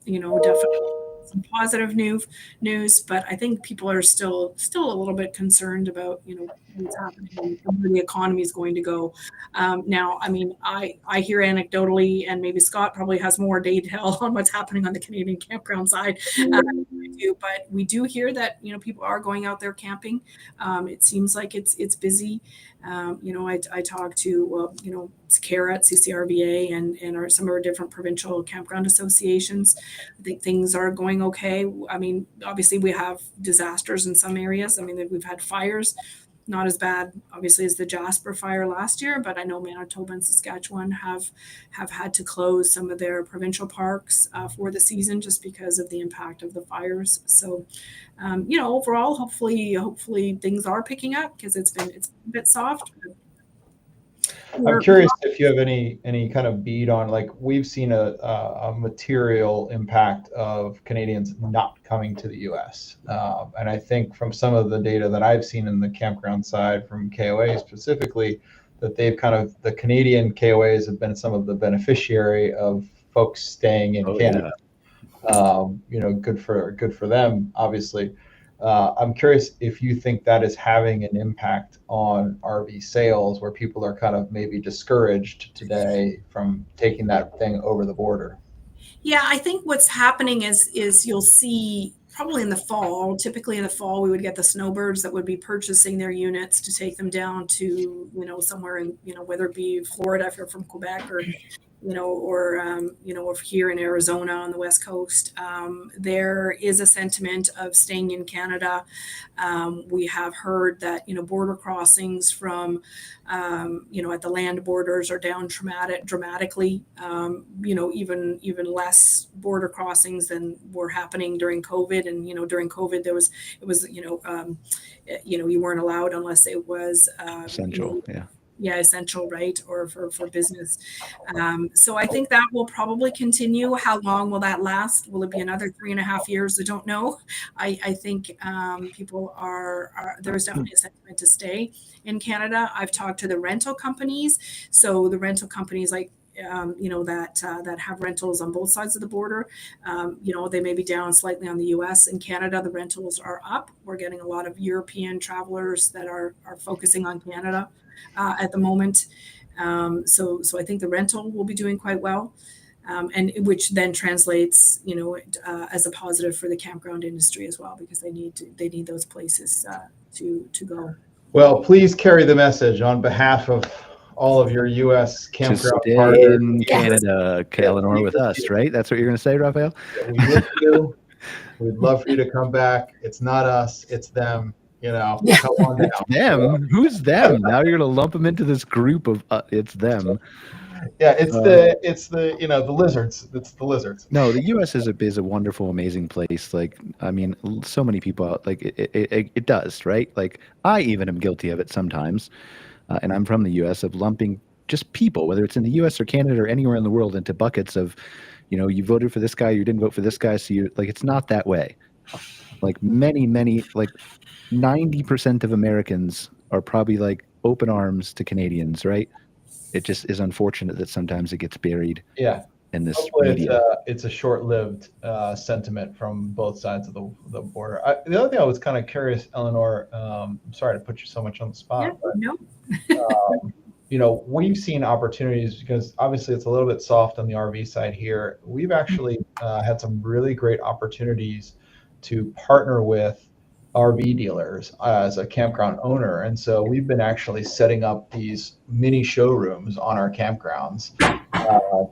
Definitely some positive news, but I think people are still a little bit concerned about, what's happening and where the economy is going to go. Now, I hear anecdotally, and maybe Scott probably has more detail on what's happening on the Canadian campground side. we do, but we do hear that, people are going out there camping. It seems like it's busy. I talked to, CARA at CCRVA and some of our different provincial campground associations. I think things are going okay. I mean, obviously we have disasters in some areas. I mean, we've had fires, not as bad, obviously, as the Jasper fire last year, but I know Manitoba and Saskatchewan have had to close some of their provincial parks for the season just because of the impact of the fires. So, overall, hopefully things are picking up because it's a bit soft. I'm curious if you have any kind of bead on, like, we've seen a material impact of Canadians not coming to the U.S. And I think from some of the data that I've seen in the campground side from KOA specifically, that the Canadian KOAs have been some of the beneficiary of folks staying in Canada. Yeah. Good for them, obviously. I'm curious if you think that is having an impact on RV sales, where people are kind of maybe discouraged today from taking that thing over the border. Yeah, I think what's happening is you'll see probably in the fall, typically in the fall, we would get the snowbirds that would be purchasing their units to take them down to, somewhere in, whether it be Florida, if you're from Quebec, or or here in Arizona on the West Coast. There is a sentiment of staying in Canada. We have heard that, border crossings from, at the land borders are down dramatically, even less border crossings than were happening during COVID. And, during COVID, you weren't allowed unless it was essential. Essential, right? Or for business. So I think that will probably continue. How long will that last? Will it be another 3.5 years? I don't know. I think people there's definitely a sentiment to stay in Canada. I've talked to the rental companies. So the rental companies that have rentals on both sides of the border, they may be down slightly on the US. In Canada, the rentals are up. We're getting a lot of European travelers that are focusing on Canada at the moment. So I think the rental will be doing quite well, and which then translates, as a positive for the campground industry as well, because they need those places to go. Well, please carry the message on behalf of all of your U.S. campground partners in Canada, Eleonore, with us, right? That's what you're going to say, Rafael? We miss you. We'd love for you to come back. It's not us, it's them. Come on down. Them? Who's them? Now you're going to lump them into this group of it's them. Yeah, it's the lizards. It's the lizards. No, the U.S. is a wonderful, amazing place. Like, I mean, so many people like it does, right? Like, I even am guilty of it sometimes. And I'm from the U.S. of lumping just people, whether it's in the U.S. or Canada or anywhere in the world, into buckets of, you voted for this guy, you didn't vote for this guy. So it's not that way. Like many, like 90% of Americans are probably like open arms to Canadians, right? It just is unfortunate that sometimes it gets buried. Yeah. In this hopefully media. It's a short-lived sentiment from both sides of the border. The other thing I was kind of curious, Eleonore, I'm sorry to put you so much on the spot. Yeah, no. We've seen opportunities because obviously it's a little bit soft on the RV side here. We've actually had some really great opportunities to partner with RV dealers as a campground owner. And so we've been actually setting up these mini showrooms on our campgrounds.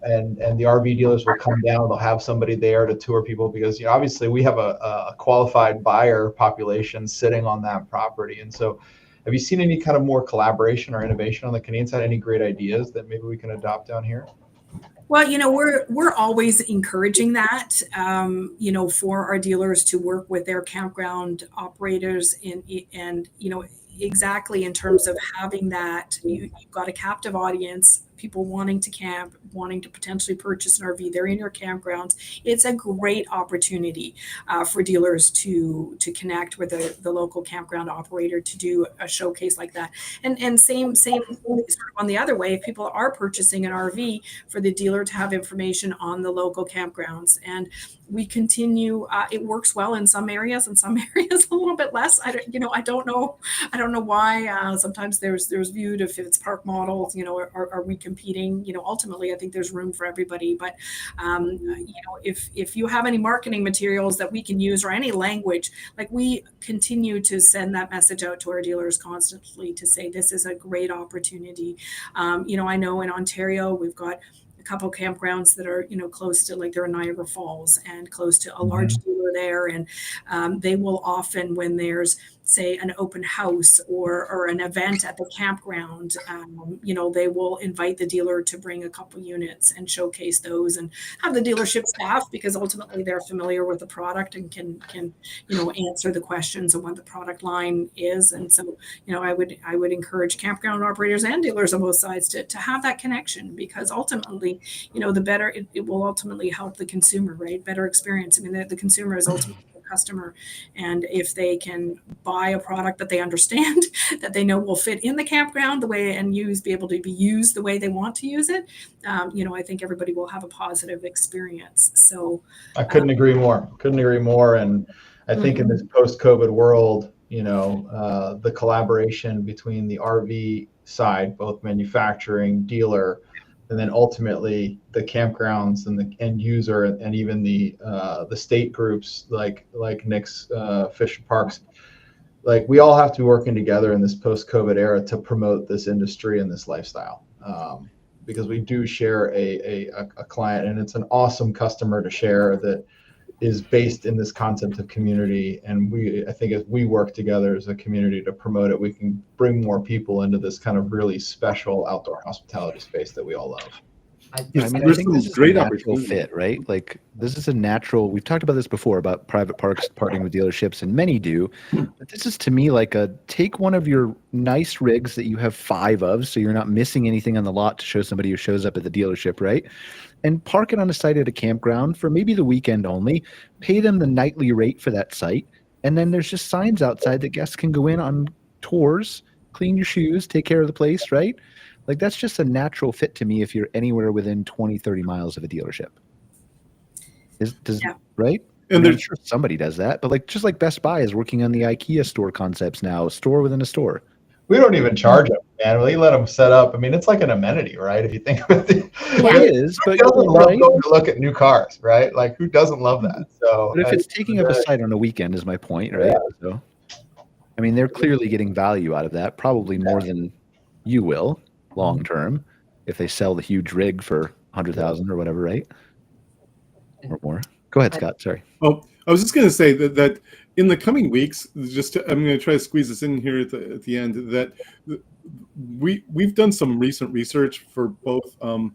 And the RV dealers will come down, they'll have somebody there to tour people because obviously we have a qualified buyer population sitting on that property. And so have you seen any kind of more collaboration or innovation on the Canadian side? Any great ideas that maybe we can adopt down here? Well, we're always encouraging that, for our dealers to work with their campground operators and exactly in terms of having that, you've got a captive audience, people wanting to camp, wanting to potentially purchase an RV. They're in your campgrounds. It's a great opportunity for dealers to connect with the local campground operator to do a showcase like that. And same sort of on the other way, if people are purchasing an RV, for the dealer to have information on the local campgrounds. And we continue. It works well in some areas, and some areas a little bit less. I don't know why. Sometimes there's viewed if it's park models. Are we competing. Ultimately, I think there's room for everybody. But if you have any marketing materials that we can use or any language, like we continue to send that message out to our dealers constantly to say this is a great opportunity. I know in Ontario we've got a couple campgrounds that are close to, like, they're in Niagara Falls and close to a large dealer there, and they will often, when there's, say, an open house or an event at the campground, they will invite the dealer to bring a couple units and showcase those, and have the dealership staff, because ultimately they're familiar with the product and can answer the questions on what the product line is. And so I would encourage campground operators and dealers on both sides to have that connection, because ultimately the better it will ultimately help the consumer, right? Better experience. I mean, the consumer is ultimately customer, and if they can buy a product that they understand, that they know will fit in the campground the way and be able to be used the way they want to use it, I think everybody will have a positive experience. So I couldn't agree more. And I think in this post-COVID world, the collaboration between the RV side, both manufacturing, dealer, and then ultimately the campgrounds and the end user, and even the state groups like Nick's Fish and Parks, like, we all have to be working together in this post-COVID era to promote this industry and this lifestyle, because we do share a client, and it's an awesome customer to share that is based in this concept of community. And I think if we work together as a community to promote it, we can bring more people into this kind of really special outdoor hospitality space that we all love. I think this is a natural fit, right? Like, this is a natural, we've talked about this before about private parks partnering with dealerships, and many do, but this is, to me, like take one of your nice rigs that you have 5 of, so you're not missing anything on the lot to show somebody who shows up at the dealership, right? And park it on a site at a campground for maybe the weekend only, pay them the nightly rate for that site, and then there's just signs outside that guests can go in on tours, clean your shoes, take care of the place, right? Like, that's just a natural fit to me if you're anywhere within 20, 30 miles of a dealership. Right? And I'm sure somebody does that, but just like Best Buy is working on the IKEA store concepts now, a store within a store. We don't even charge them, man. We let them set up. I mean, it's like an amenity, right? If you think about it. It is, but who doesn't love going to look at new cars, right? Like, who doesn't love that? So, but if it's taking up a site on a weekend, is my point, right? Yeah. So, I mean, they're clearly getting value out of that, probably more than you will long term, if they sell the huge rig for 100,000 or whatever, right? Or more. Go ahead, Scott. Sorry. Oh, I was just going to say that in the coming weeks, I'm going to try to squeeze this in here at the end, that we've done some recent research for both the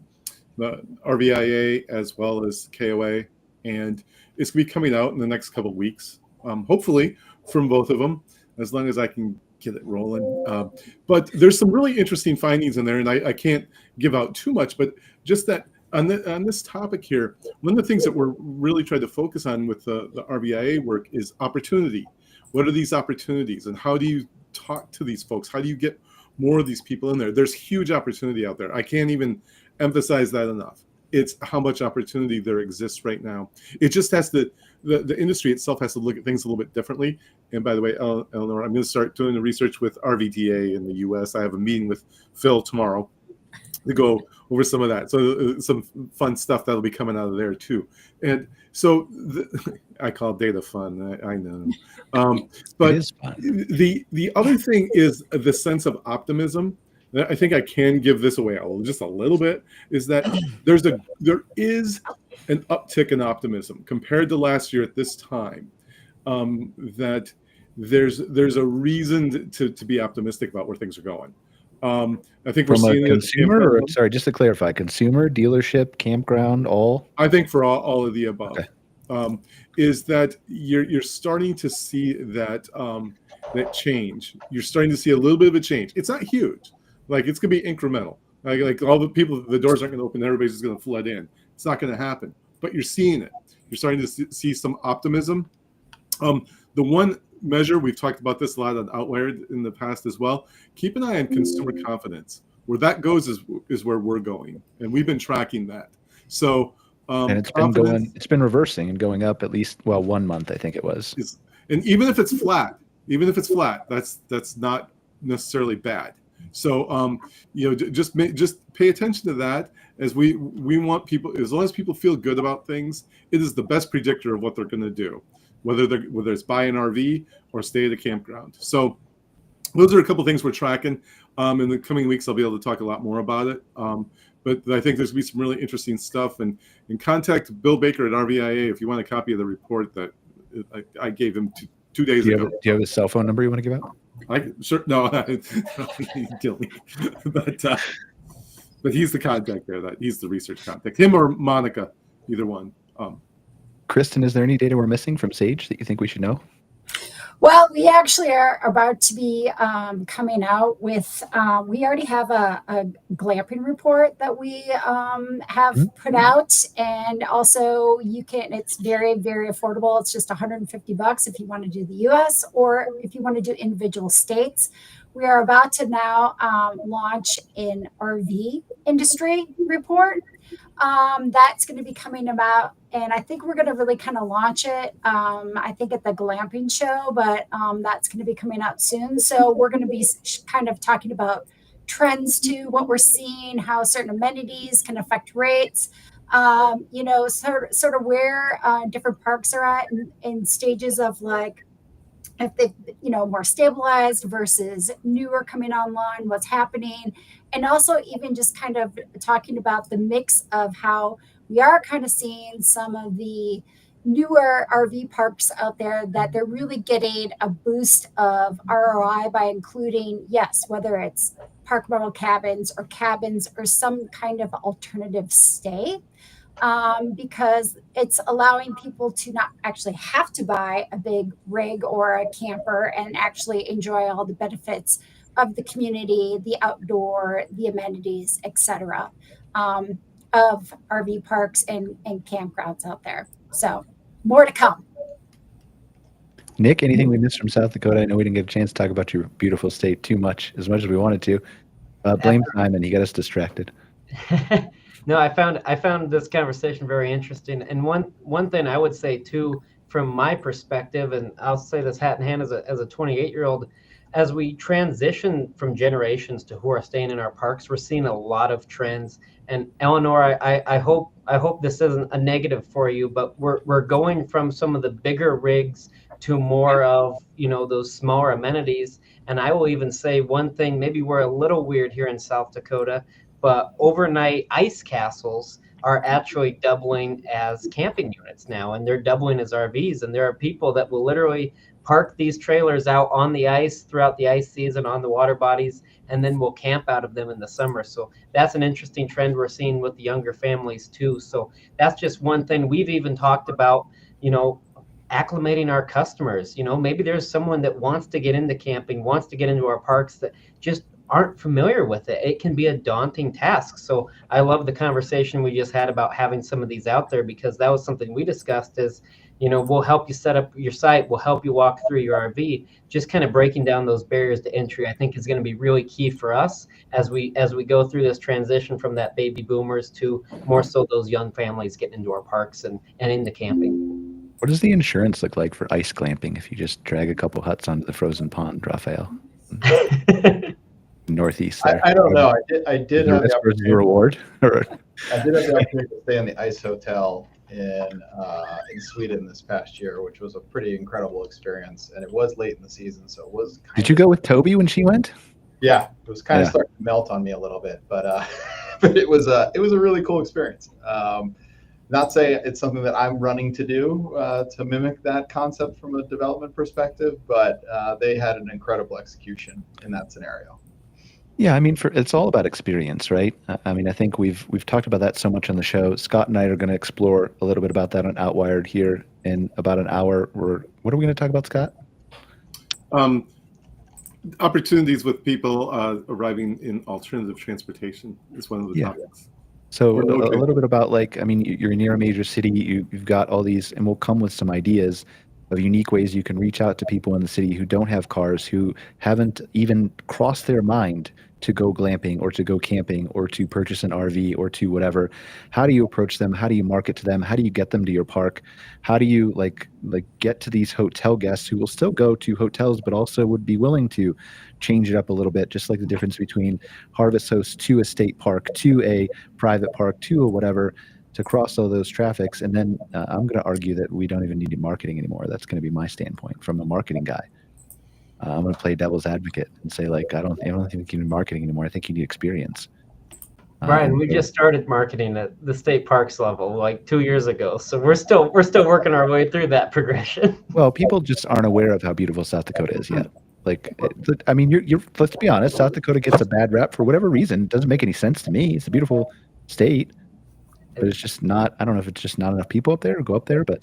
RVIA as well as KOA, and it's going to be coming out in the next couple of weeks, hopefully from both of them, as long as I can get it rolling. But there's some really interesting findings in there, and I can't give out too much, but just that on this topic here, one of the things that we're really trying to focus on with the RVIA work is opportunity. What are these opportunities, and how do you talk to these folks? How do you get more of these people in there? There's huge opportunity out there. I can't even emphasize that enough. It's how much opportunity there exists right now. It just has to, the industry itself has to look at things a little bit differently. And by the way, Eleonore, I'm going to start doing the research with RVDA in the US. I have a meeting with Phil tomorrow to go over some of that. So some fun stuff that'll be coming out of there too. And so I call data fun. I know. But it is fun. The other thing is the sense of optimism. I think I can give this away just a little bit, is that there is an uptick in optimism compared to last year at this time, that there's a reason to be optimistic about where things are going. I think we're seeing it. Consumer, or sorry, just to clarify, consumer, dealership, campground, all? I think for all of the above. Okay. Is that you're starting to see that change. You're starting to see a little bit of a change. It's not huge. Like, it's going to be incremental. Like all the people, the doors aren't going to open. Everybody's just going to flood in. It's not going to happen. But you're seeing it. You're starting to see some optimism. The one measure, we've talked about this a lot on Outlier in the past as well. Keep an eye on consumer confidence. Where that goes is where we're going, and we've been tracking that. So and it's been reversing and going up at least 1 month, I think it was. And even if it's flat, that's not necessarily bad. So just pay attention to that. As we want people, as long as people feel good about things, it is the best predictor of what they're going to do, whether it's buy an RV or stay at a campground. So those are a couple of things we're tracking. In the coming weeks, I'll be able to talk a lot more about it. But I think there's going to be some really interesting stuff. And contact Bill Baker at RVIA if you want a copy of the report that I gave him 2 days ago. Do you have a cell phone number you want to give out? Sure. No, kill me. But he's the contact there. He's the research contact. Him or Monica, either one. Kristin, is there any data we're missing from SAGE that you think we should know? Well, we actually are about to be coming out with, we already have a glamping report that we have put out. And also it's very, very affordable. It's just $150 if you want to do the US or if you want to do individual states. We are about to now launch an RV industry report. That's going to be coming about, and I think we're going to really kind of launch it, I think at the Glamping show, but that's going to be coming out soon. So we're going to be kind of talking about trends to what we're seeing, how certain amenities can affect rates, sort of where different parks are at in stages of like, if they, more stabilized versus newer coming online, what's happening. And also even just kind of talking about the mix of how we are kind of seeing some of the newer RV parks out there that they're really getting a boost of ROI by including, yes, whether it's park model cabins or some kind of alternative stay. Because it's allowing people to not actually have to buy a big rig or a camper and actually enjoy all the benefits of the community, the outdoor, the amenities, etc., of RV parks and campgrounds out there. So more to come. Nick, anything we missed from South Dakota? I know we didn't get a chance to talk about your beautiful state as much as we wanted to. Blame Simon. He got us distracted. No, I found this conversation very interesting. And one thing I would say too, from my perspective, and I'll say this hat in hand as a 28-year-old, as we transition from generations to who are staying in our parks, we're seeing a lot of trends. And Eleonore, I hope this isn't a negative for you, but we're going from some of the bigger rigs to more of those smaller amenities. And I will even say one thing, maybe we're a little weird here in South Dakota, but overnight ice castles are actually doubling as camping units now, and they're doubling as RVs. And there are people that will literally park these trailers out on the ice throughout the ice season on the water bodies, and then we'll camp out of them in the summer. So that's an interesting trend we're seeing with the younger families too. So that's just one thing. We've even talked about, acclimating our customers. Maybe there's someone that wants to get into camping, wants to get into our parks that just aren't familiar with it. It can be a daunting task. So I love the conversation we just had about having some of these out there, because that was something we discussed is, we'll help you set up your site, we'll help you walk through your RV. Just kind of breaking down those barriers to entry, I think is going to be really key for us as we go through this transition from that baby boomers to more so those young families getting into our parks and into camping. What does the insurance look like for ice glamping if you just drag a couple huts onto the frozen pond, Rafael? Northeast there. I don't know. I did have the opportunity. Reward. I did have the opportunity to stay in the ice hotel in Sweden this past year, which was a pretty incredible experience. And it was late in the season, so it was. Did you go with Toby when she went? Yeah, it was kind of starting to melt on me a little bit, but but it was a really cool experience. Not say it's something that I'm running to do to mimic that concept from a development perspective, but they had an incredible execution in that scenario. Yeah, I mean, it's all about experience, right? I mean, I think we've talked about that so much on the show. Scott and I are going to explore a little bit about that on Outwired here in about an hour. What are we going to talk about, Scott? Opportunities with people arriving in alternative transportation is one of the topics. So a little bit about, like, I mean, you're near a major city, you've got all these, and we'll come with some ideas, of unique ways you can reach out to people in the city who don't have cars, who haven't even crossed their mind to go glamping or to go camping or to purchase an RV or to whatever. How do you approach them? How do you market to them? How do you get them to your park? How do you like get to these hotel guests who will still go to hotels but also would be willing to change it up a little bit, just like the difference between Harvest Host to a state park to a private park to a whatever, to cross all those traffics. And then I'm going to argue that we don't even need marketing anymore. That's going to be my standpoint from a marketing guy. I'm going to play devil's advocate and say, like, I don't think you need marketing anymore. I think you need experience. Brian, we just started marketing at the state parks level like 2 years ago, so we're still working our way through that progression. Well, people just aren't aware of how beautiful South Dakota is yet. Like, I mean, you're let's be honest, South Dakota gets a bad rep for whatever reason. It doesn't make any sense to me. It's a beautiful state, but it's just not. I don't know if it's just not enough people up there to go up there, but.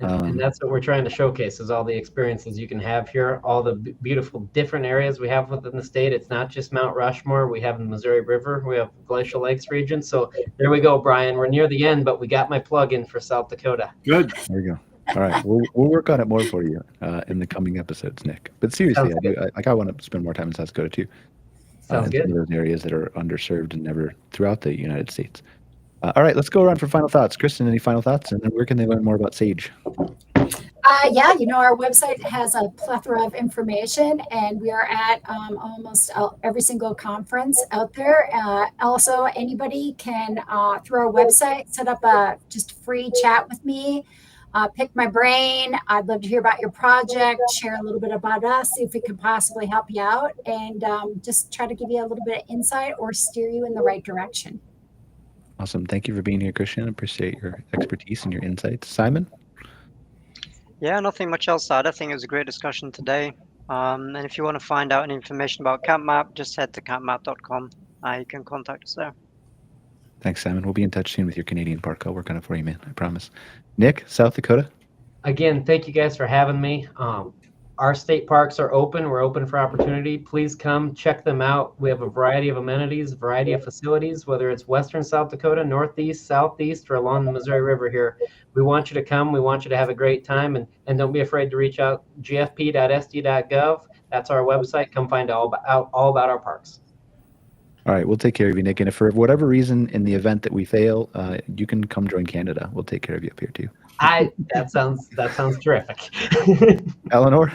And that's what we're trying to showcase is all the experiences you can have here, all the beautiful different areas we have within the state. It's not just Mount Rushmore. We have the Missouri River. We have Glacial Lakes region. So there we go, Brian. We're near the end, but we got my plug in for South Dakota. Good. There you go. All right. We'll work on it more for you in the coming episodes, Nick. But seriously, I want to spend more time in South Dakota too. Sounds good. Some of those areas that are underserved and never throughout the United States. All right, let's go around for final thoughts. Kristin, any final thoughts? And then where can they learn more about Sage? Yeah, our website has a plethora of information, and we are at almost every single conference out there. Also, anybody can, through our website, set up a just free chat with me, pick my brain. I'd love to hear about your project, share a little bit about us, see if we could possibly help you out, and just try to give you a little bit of insight or steer you in the right direction. Awesome. Thank you for being here, Kristin. Appreciate your expertise and your insights. Simon? Yeah, nothing much else to add. I think it was a great discussion today. And if you want to find out any information about CampMap, just head to campmap.com. You can contact us there. Thanks, Simon. We'll be in touch soon with your Canadian park. I'll work on it for you, man. I promise. Nick, South Dakota? Again, thank you guys for having me. Our state parks are open. We're open for opportunity. Please come check them out. We have a variety of amenities, variety of facilities, whether it's Western South Dakota, Northeast, Southeast, or along the Missouri River here. We want you to come. We want you to have a great time. And don't be afraid to reach out, gfp.sd.gov. That's our website. Come find out all about our parks. All right, we'll take care of you, Nick. And if for whatever reason, in the event that we fail, you can come join Canada. We'll take care of you up here too. That sounds terrific. Eleonore?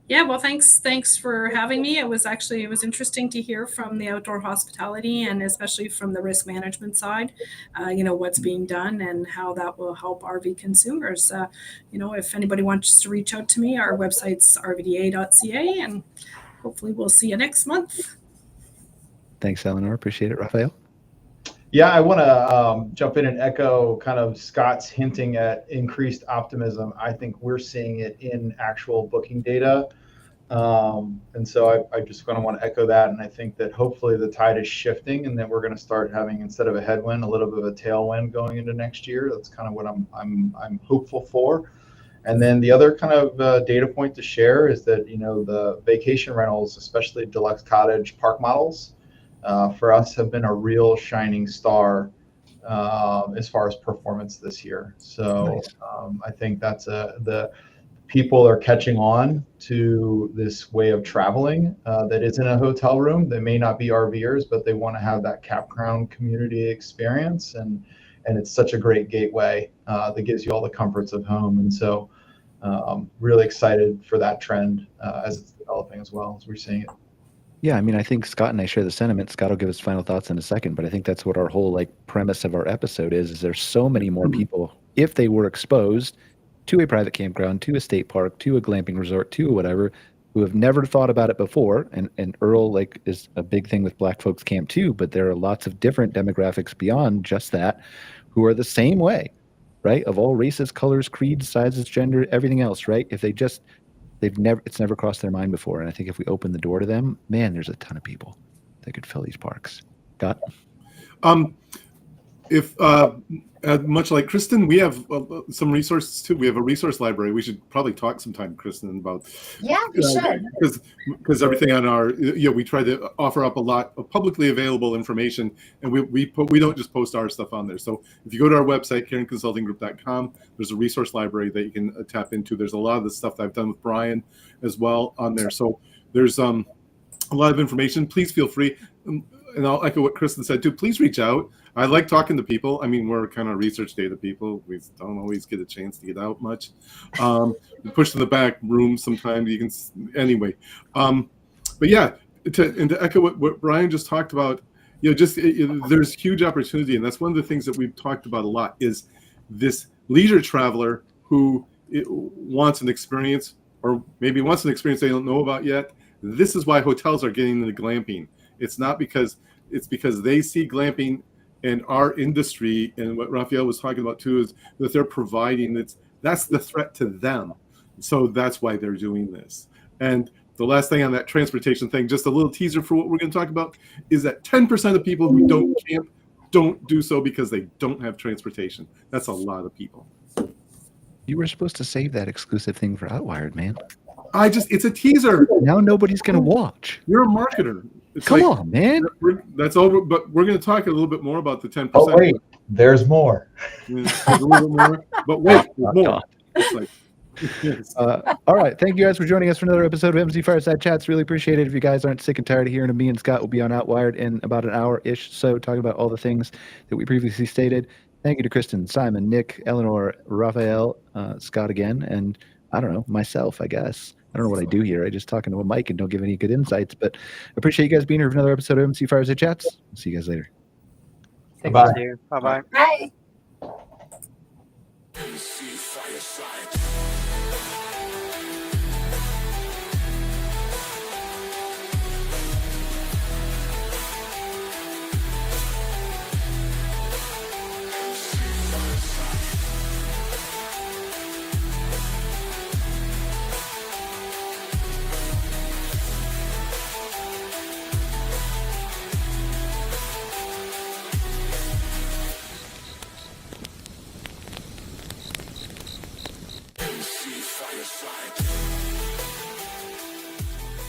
Yeah, well, thanks for having me. It was interesting to hear from the outdoor hospitality and especially from the risk management side, what's being done and how that will help RV consumers. If anybody wants to reach out to me, our website's rvda.ca, and hopefully we'll see you next month. Thanks, Eleonore. Appreciate it. Rafael? Yeah, I want to jump in and echo kind of Scott's hinting at increased optimism. I think we're seeing it in actual booking data. And so I just kind of want to echo that. And I think that hopefully the tide is shifting and that we're going to start having, instead of a headwind, a little bit of a tailwind going into next year. That's kind of what I'm hopeful for. And then the other kind of data point to share is that, the vacation rentals, especially deluxe cottage park models, for us have been a real shining star as far as performance this year. So Nice. I think that's the people are catching on to this way of traveling that isn't a hotel room. They may not be RVers, but they want to have that campground community experience. And it's such a great gateway that gives you all the comforts of home. And so really excited for that trend as it's developing as well as we're seeing it. Yeah, I mean, I think Scott and I share the sentiment. Scott will give us final thoughts in a second, but I think that's what our whole premise of our episode is there's so many more people, if they were exposed to a private campground, to a state park, to a glamping resort, to whatever, who have never thought about it before. And Earl is a big thing with Black Folks Camp too, but there are lots of different demographics beyond just that who are the same way, right? Of all races, colors, creeds, sizes, gender, everything else, right? If it's never crossed their mind before. And I think if we open the door to them, man, there's a ton of people that could fill these parks. Scott? If much like Kristin, we have some resources too. We have a resource library. We should probably talk sometime, Kristin, about We should. because everything on our we try to offer up a lot of publicly available information, and we don't just post our stuff on there. So if you go to our website, caringconsultinggroup.com, there's a resource library that you can tap into. There's a lot of the stuff that I've done with Brian as well on there. So there's a lot of information. Please feel free, and I'll echo what Kristin said too. Please reach out. I like talking to people. I mean, we're kind of research data people. We don't always get a chance to get out much. Pushed in the back room sometimes. You can anyway. But yeah, to echo what Brian just talked about, there's huge opportunity, and that's one of the things that we've talked about a lot is this leisure traveler who wants an experience, or maybe wants an experience they don't know about yet. This is why hotels are getting into glamping. It's because they see glamping and our industry, and what Rafael was talking about too, is that they're providing that's the threat to them. So that's why they're doing this. And the last thing on that transportation thing, just a little teaser for what we're going to talk about, is that 10% of people who don't camp don't do so because they don't have transportation. That's a lot of people. You were supposed to save that exclusive thing for Outwired, man. It's a teaser. Now nobody's going to watch. You're a marketer. Come on, man. That's over. But we're going to talk a little bit more about the 10%. Oh, wait, there's more. Yeah, a little bit more. But wait, more. Yes. All right. Thank you guys for joining us for another episode of MC Fireside Chats. Really appreciate it. If you guys aren't sick and tired of hearing me and Scott, will be on Outwired in about an hour-ish. So talking about all the things that we previously stated. Thank you to Kristin, Simon, Nick, Eleonore, Rafael, Scott again, and I don't know, myself, I guess. I don't know what I do here. I just talk into a mic and don't give any good insights, but I appreciate you guys being here for another episode of MC Fireside Chats. See you guys later. Thank Bye. you. Bye-bye. Bye. MC Fireside.